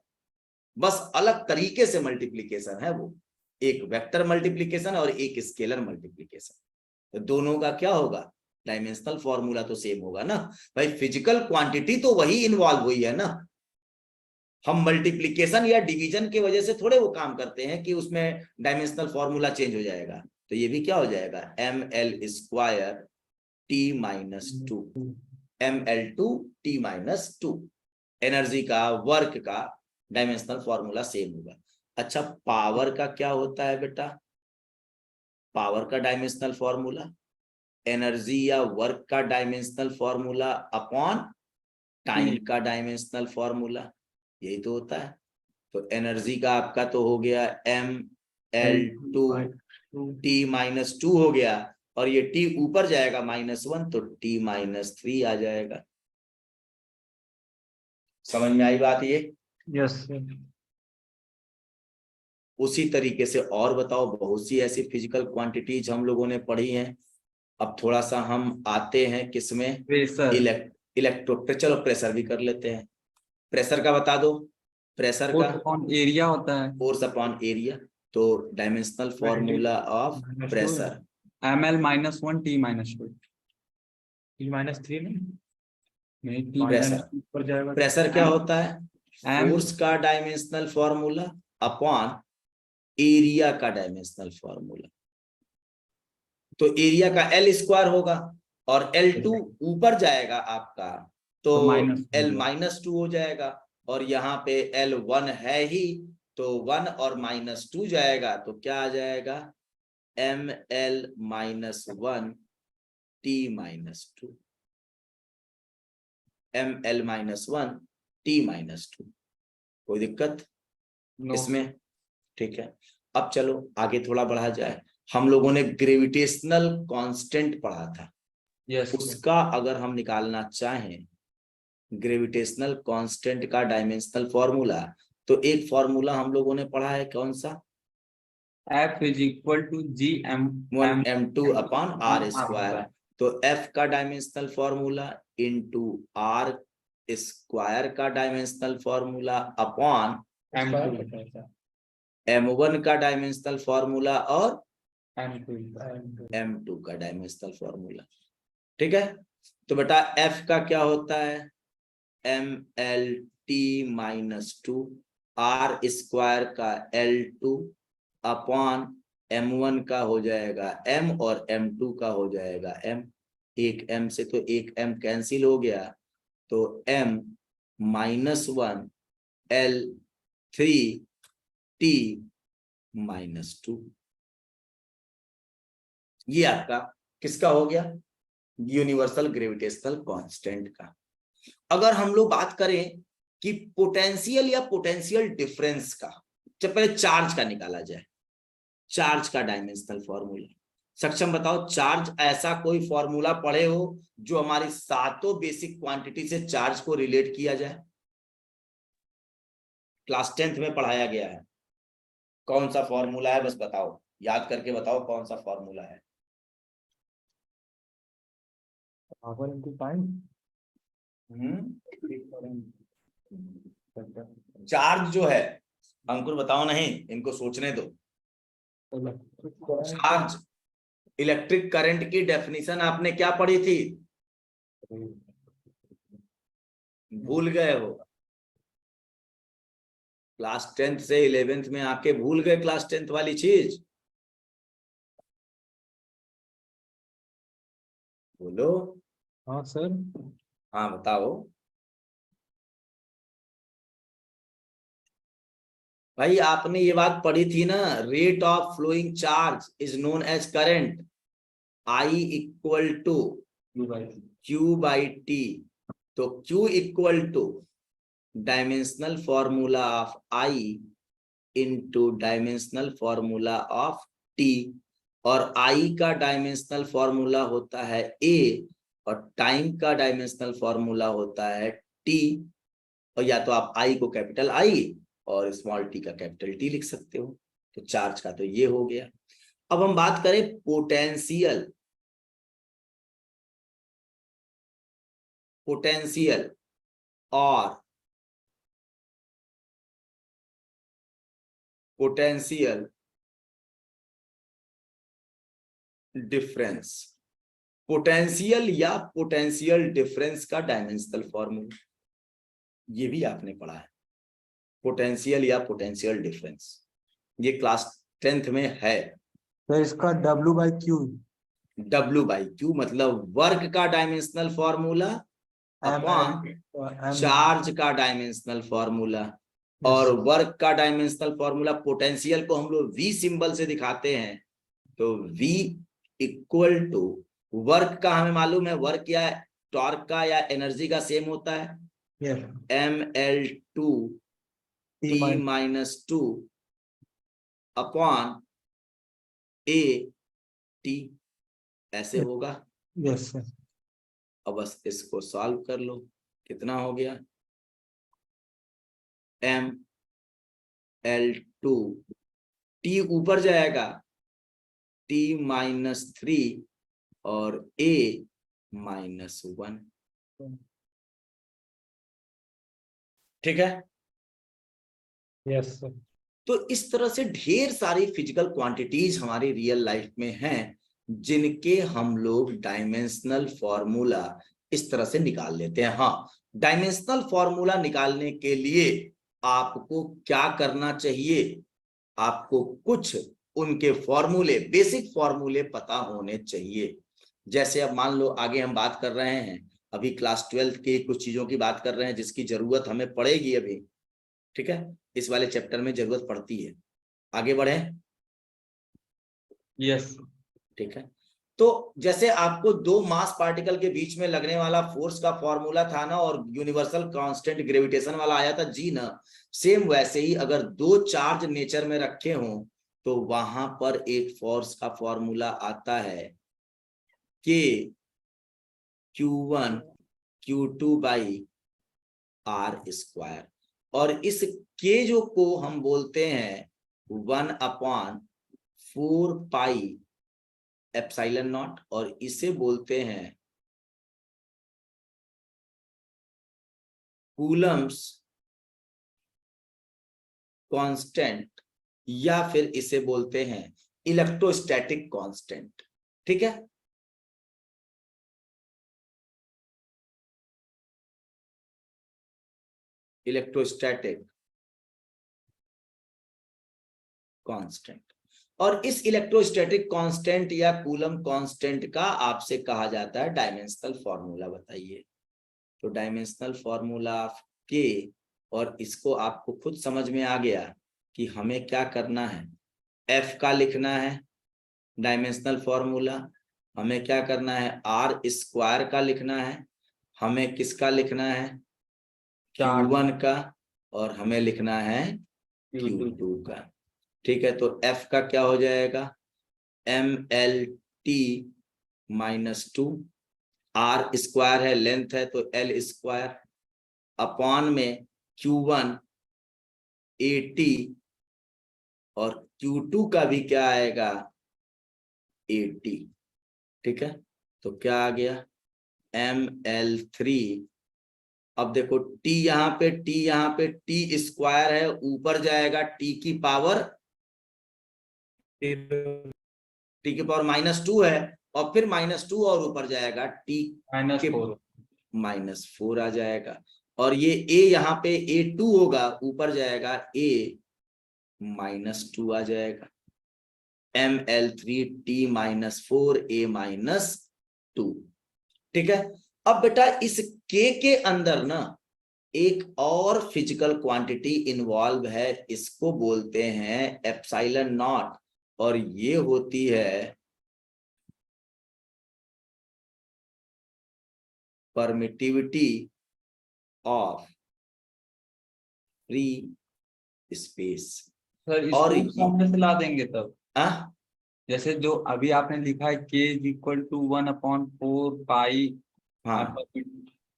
बस अलग तरीके से मल्टीप्लिकेशन है वो, एक वेक्टर मल्टीप्लिकेशन और एक स्केलर मल्टीप्लिकेशन। तो दोनों का क्या होगा, डायमेंशनल फॉर्मूला तो सेम होगा ना भाई। फिजिकल क्वांटिटी तो वही इन्वॉल्व हुई है ना, हम मल्टीप्लिकेशन या डिवीजन की वजह से थोड़े वो काम करते हैं कि उसमें डायमेंशनल फॉर्मूला चेंज हो जाएगा। तो ये भी क्या हो जाएगा, ml² t-2, ml2 t-2। Energy का, वर्क का डायमेंशनल फॉर्मूला सेम होगा। अच्छा पावर का क्या होता है बेटा, पावर का डायमेंशनल फॉर्मूला एनर्जी या वर्क का डायमेंशनल फॉर्मूला अपॉन टाइम का डायमेंशनल फॉर्मूला, यही तो होता है। तो एनर्जी का आपका तो हो गया ml2 t-2 हो गया, और ये t ऊपर जाएगा -1 तो t-3 आ जाएगा। समझ में आई बात ये? यस। उसी तरीके से और बताओ, बहुत सी ऐसी फिजिकल क्वांटिटीज हम लोगों ने पढ़ी हैं। अब थोड़ा सा हम आते हैं किसमें, प्रेशर, इलेक्ट्रो, चलो प्रेशर भी कर लेते हैं। प्रेशर का बता दो, प्रेशर का एरिया होता है, फोर्स अपॉन एरिया। तो dimensional formula of pressure ml -1 t-2। t-3 नहीं, प्रेशर, ऊपर जाएगा। प्रेशर क्या होता है, फोर्स का डायमेंशनल फॉर्मूला अपॉन एरिया का डायमेंशनल फॉर्मूला। तो एरिया का L² होगा और L2 ऊपर जाएगा आपका तो L-2 हो जाएगा, और यहाँ पे L1 है ही तो 1 और -2 जाएगा तो क्या आ जाएगा, ml-1 t-2, ml-1 t-2। कोई दिक्कत इसमें? ठीक है, अब चलो आगे थोड़ा बढ़ा जाए। हम लोगों ने ग्रेविटेशनल कांस्टेंट पढ़ा था, उसका अगर हम निकालना चाहें ग्रेविटेशनल कांस्टेंट का डायमेंशनल फॉर्मूला, तो एक फॉर्मूला हम लोगों ने पढ़ा है, कौन सा, F = G m1m2/r²। तो F का डायमेंशनल फॉर्मूला इंटू R² का डायमेंशनल फॉर्मूला अपॉन m1 का डायमेंशनल फॉर्मूला और m2 का डायमेंशनल फॉर्मूला। ठीक है, तो बेटा F का क्या होता है, ml-2 R² का L2 अपॉन m1 का हो जाएगा m और m2 का हो जाएगा m। एक m से तो एक m कैंसिल हो गया, तो m-1 L3 t-2। ये आपका किसका हो गया, यूनिवर्सल ग्रेविटेशनल कांस्टेंट का। अगर हम लोग बात करें कि पोटेंशियल या पोटेंशियल डिफरेंस का, जब पहले चार्ज का निकाला जाए, चार्ज का डायमेंशनल फॉर्मूला, सक्षम बताओ चार्ज ऐसा कोई फॉर्मूला पढ़े हो जो हमारी सातों बेसिक क्वांटिटी से चार्ज को रिलेट किया जाए, क्लास 10th में पढ़ाया गया है, कौन सा फॉर्मूला है, बस बताओ, याद करके बताओ कौन सा फॉर्मूला है। चार्ज जो है, अंकुर बताओ, नहीं इनको सोचने दो। चार्ज, इलेक्ट्रिक करंट की डेफिनेशन आपने क्या पढ़ी थी, भूल गए हो, क्लास 10th से 11th में आके भूल गए क्लास 10th वाली चीज, बोलो। हाँ सर। हाँ बताओ भाई, आपने ये बात पढ़ी थी ना, rate of flowing charge is known as current, I = Q/T। तो Q = dimensional formula of I into dimensional formula of T। और आई का डायमेंशनल फॉर्मूला होता है ए, और टाइम का डायमेंशनल फॉर्मूला होता है टी। और या तो आप आई को कैपिटल आई और स्मॉल टी का कैपिटल टी लिख सकते हो। तो चार्ज का तो ये हो गया। अब हम बात करें पोटेंशियल। पोटेंशियल और पोटेंशियल डिफरेंस। पोटेंशियल या पोटेंशियल डिफरेंस का डायमेंशनल फॉर्मूला, ये भी आपने पढ़ा है। पोटेंशियल या पोटेंशियल डिफरेंस, ये क्लास 10th में है। तो इसका W/Q W/Q मतलब वर्क का डायमेंशनल फॉर्मूला अपॉन चार्ज का डायमेंशनल फॉर्मूला। और वर्क का डायमेंशनल फॉर्मूला, पोटेंशियल को हम लोग V सिंबल से दिखाते हैं, तो V इक्वल टू वर्क का हमें मालूम है, वर्क या टॉर्क का या एनर्जी का सेम होता है mL2 T-2 अपॉन AT, ऐसे होगा। Yes sir. अब बस इसको सॉल्व कर लो, कितना हो गया mL2 T ऊपर जाएगा T-3 और A-1। ठीक है। Yes sir. तो इस तरह से ढेर सारी फिजिकल क्वांटिटीज हमारी रियल लाइफ में हैं जिनके हम लोग डायमेंशनल फॉर्मूला इस तरह से निकाल लेते हैं। हाँ, डायमेंशनल फॉर्मूला निकालने के लिए आपको क्या करना चाहिए, आपको कुछ उनके फॉर्मूले, बेसिक फॉर्मूले पता होने चाहिए। जैसे अब मान लो आगे हम बात कर रहे हैं, अभी क्लास 12 की कुछ चीजों की बात कर रहे हैं जिसकी जरूरत हमें पड़ेगी अभी। ठीक है, इस वाले चैप्टर में जरूरत पड़ती है। आगे बढ़े। यस। ठीक है, तो जैसे आपको दो मास पार्टिकल के बीच में लगने वाला फोर्स का फॉर्मूला था ना, और यूनिवर्सल कांस्टेंट ग्रेविटेशन वाला आया था जी ना, सेम वैसे ही अगर दो चार्ज नेचर में रखे हों तो वहां पर एक फोर्स का फॉर्मूला आता है के Q1 Q2 बाई R²। और इस के जो को हम बोलते हैं 1/4 पाई एप्सिलॉन नॉट, और इसे बोलते हैं कूलम्स कांस्टेंट, या फिर इसे बोलते हैं इलेक्ट्रोस्टैटिक कांस्टेंट। ठीक है, इलेक्ट्रोस्टैटिक कांस्टेंट। और इस इलेक्ट्रोस्टैटिक कांस्टेंट या कूलम कांस्टेंट का आपसे कहा जाता है डायमेंशनल फॉर्मूला। बताइए, तो डायमेंशनल फॉर्मूला ऑफ के, और इसको आपको खुद समझ में आ गया कि हमें क्या करना है। एफ का लिखना है डायमेंशनल फॉर्मूला, हमें क्या करना है R² का लिखना है, हमें किसका लिखना है Q1 का, और हमें लिखना है Q2 का। ठीक है, तो F का क्या हो जाएगा mLT-2, R² है, लेंथ है, तो L² अपॉन में Q1 AT, और Q2 का भी क्या आएगा AT। ठीक है, तो क्या आ गया mL3। अब देखो T यहाँ पे T² है, ऊपर जाएगा T की पावर -2 है, और फिर -2 और ऊपर जाएगा T के -4 आ जाएगा। और ये A यहाँ पे A2 होगा, ऊपर जाएगा A-2 आ जाएगा। mL3T-4 A-2। ठीक है, अब बेटा इस K के अंदर ना एक और फिजिकल क्वांटिटी इन्वॉल्व है, इसको बोलते हैं एप्सिलॉन नॉट, और ये होती है permittivity of free space. Sir और इसको सामने से ला देंगे तब, आ? जैसे जो अभी आपने लिखा है k इज इक्वल टू 1/4 पाई, हाँ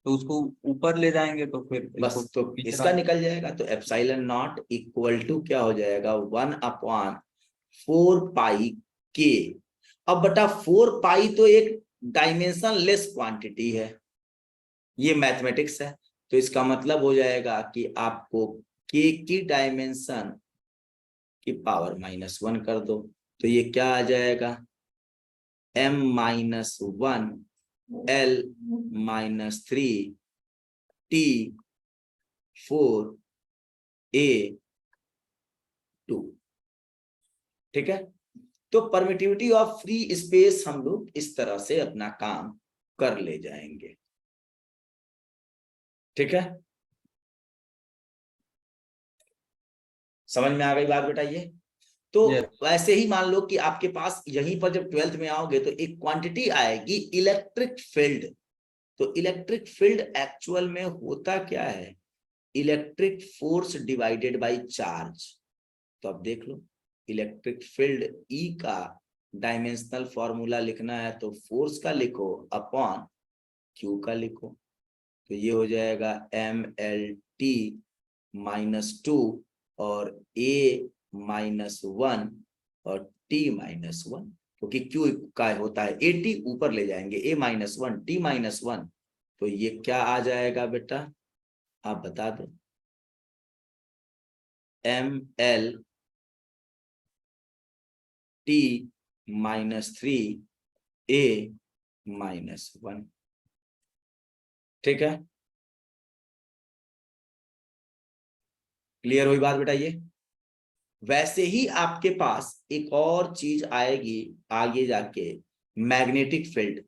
तो उसको ऊपर ले जाएंगे तो फिर बस, इसको तो नीचे इसका ला- निकल जाएगा, तो एप्सिलॉन नॉट इक्वल टू क्या हो जाएगा, 1/4 पाई के। अब बटा 4 पाई तो एक डायमेंशन लेस क्वांटिटी है, ये मैथमेटिक्स है, तो इसका मतलब हो जाएगा कि आपको के की डायमेंशन की पावर -1 कर दो, तो ये क्या आ जाएगा, m-1 L-3 T4a2। ठीक है, तो परमिटिविटी ऑफ फ्री स्पेस हम लोग इस तरह से अपना काम कर ले जाएंगे। ठीक है, समझ में आ गई बात बेटा ये? तो Yes. वैसे ही मान लो कि आपके पास यहीं पर जब 12th में आओगे तो एक क्वांटिटी आएगी इलेक्ट्रिक फील्ड। तो इलेक्ट्रिक फील्ड एक्चुअल में होता क्या है, electric force divided by charge. तो अब देख लो, इलेक्ट्रिक फील्ड ई का डायमेंशनल फॉर्मूला लिखना है तो फोर्स का लिखो अपॉन क्यू का लिखो, तो ये हो जाएगा mlt-2 और a-1 और t-1, क्योंकि क्यू का होता है at, ऊपर ले जाएंगे a-1 t-1, तो ये क्या आ जाएगा बेटा, आप बता दो, mlt-3a-1। ठीक है, क्लियर हुई बात बेटा ये? वैसे ही आपके पास एक और चीज आएगी आगे जाके, मैग्नेटिक फील्ड।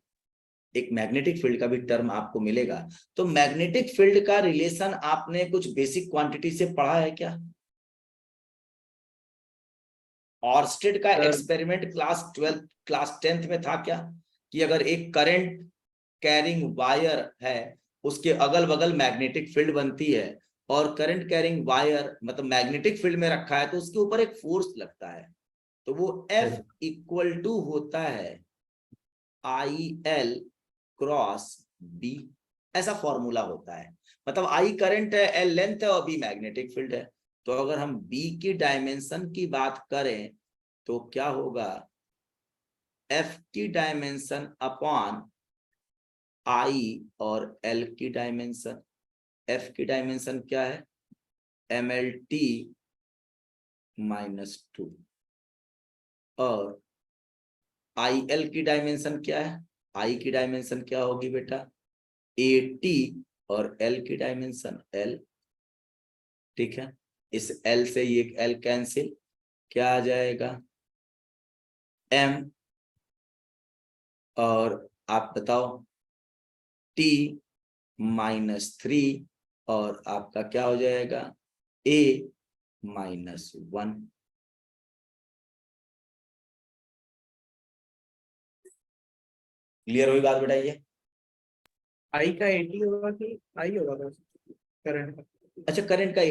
एक मैग्नेटिक फील्ड का भी टर्म आपको मिलेगा। तो मैग्नेटिक फील्ड का रिलेशन आपने कुछ बेसिक क्वांटिटी से पढ़ा है क्या? ऑर्स्टेड का एक्सपेरिमेंट क्लास 10th में था क्या, कि अगर एक करंट कैरिंग वायर है उसके अगल बगल मैग्नेटिक फील्ड बनती है, और करंट कैरिंग वायर मतलब मैग्नेटिक फील्ड में रखा है तो उसके ऊपर एक फोर्स लगता है, तो वो F इक्वल टू होता है IL क्रॉस B। ऐसा फॉर्मूला होता है, मतलब I करंट है, L लेंथ है और B मैग्नेटिक फील्ड है। तो अगर हम B की डायमेंशन की बात करें तो क्या होगा, F की डायमेंशन अपॉन I और L की डायमेंशन। F की डायमेंशन क्या है, mlt-2, और IL की डायमेंशन क्या है, I की डायमेंशन क्या होगी बेटा, AT, और L की डायमेंशन L। ठीक है, इस L से ये L कैंसिल, क्या आ जाएगा M, और आप बताओ T-3, और आपका क्या हो जाएगा A-1। क्लियर हुई बात बेटा ये? आई का 80 होगा कि आई होगा बस करंट का? अच्छा, करंट का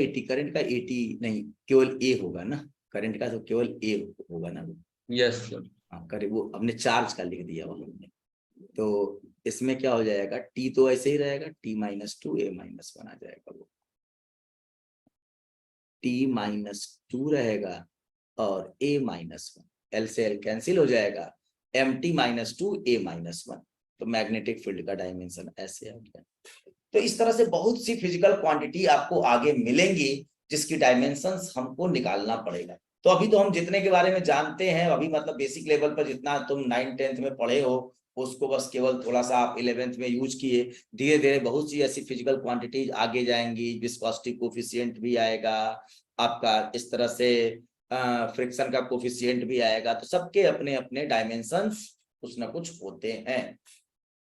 80 नहीं, केवल ए होगा ना, करंट का तो केवल ए होगा ना। Yes, sir. हाँ करे, वो हमने चार्ज का लिख दिया वहां हमने, तो इसमें क्या हो जाएगा, टी तो ऐसे ही रहेगा, T-2 A-1 आ जाएगा, वो T-2 रहेगा और A-1, L से L कैंसिल हो जाएगा, MT-2 A-1। तो मैग्नेटिक फील्ड का डायमेंशन ऐसे आ गया। तो इस तरह से बहुत सी फिजिकल क्वांटिटी आपको आगे मिलेंगी जिसकी डायमेंशंस हमको निकालना पड़ेगा। तो अभी तो हम जितने के बारे में जानते हैं अभी, मतलब बेसिक लेवल पर जितना तुम 9th-10th में पढ़े हो उसको बस केवल थोड़ा सा आप 11th में यूज किए। धीरे धीरे बहुत सी ऐसी फिजिकल क्वांटिटीज आगे जाएंगी, विस्कोसिटी कोफिशिएंट भी आएगा आपका, इस तरह से फ्रिक्शन का कोफिशिएंट भी आएगा। तो सबके अपने अपने डायमेंशंस कुछ ना कुछ होते हैं।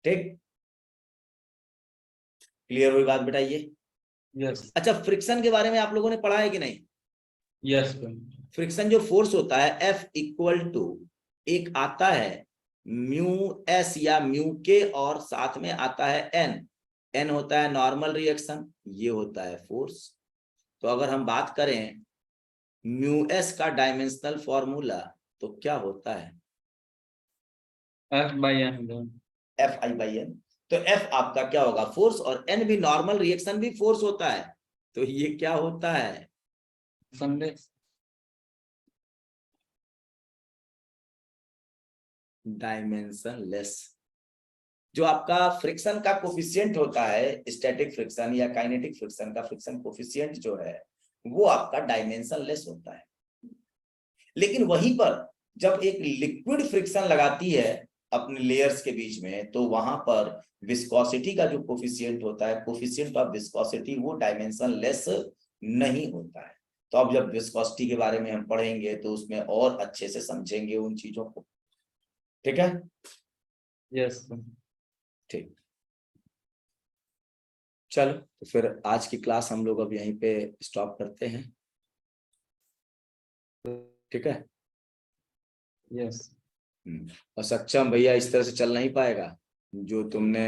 ठीक, क्लियर हुई बात बेटा ये? Yes. अच्छा, फ्रिक्शन के बारे में आप लोगों ने पढ़ा है कि नहीं? Yes, sir. फ्रिक्शन जो फोर्स होता है F इक्वल टू एक आता है म्यू एस या म्यू के, और साथ में आता है N। N होता है नॉर्मल रिएक्शन, ये होता है फोर्स। तो अगर हम बात करें म्यू एस का डायमेंशनल फॉर्मूला तो क्या होता है, F/N F I by N. तो एफ आपका क्या होगा, फोर्स, और एन भी नॉर्मल रिएक्शन भी फोर्स होता है, तो ये क्या होता है, संदेश डायमेंशनलेस। जो आपका फ्रिक्शन का कोफिशिएंट होता है, स्टैटिक फ्रिक्शन या काइनेटिक फ्रिक्शन का फ्रिक्शन कोफिशिएंट जो है वो आपका डायमेंशनलेस होता है। लेकिन वहीं पर जब एक लिक्विड फ्रिक्शन लगाती है अपने लेयर्स के बीच में, तो वहां पर विस्कोसिटी का जो कोफिशिएंट होता है, कोफिशिएंट ऑफ विस्कोसिटी, वो डायमेंशनलेस नहीं होता है। तो अब जब विस्कोसिटी के बारे में हम पढ़ेंगे तो उसमें और अच्छे से समझेंगे उन चीजों को, ठीक है। यस ठीक, चलो तो फिर आज की क्लास हम लोग अब यहीं पे स्टॉप करते हैं, ठीक है। यस और सक्षम भैया इस तरह से चल नहीं पाएगा, जो तुमने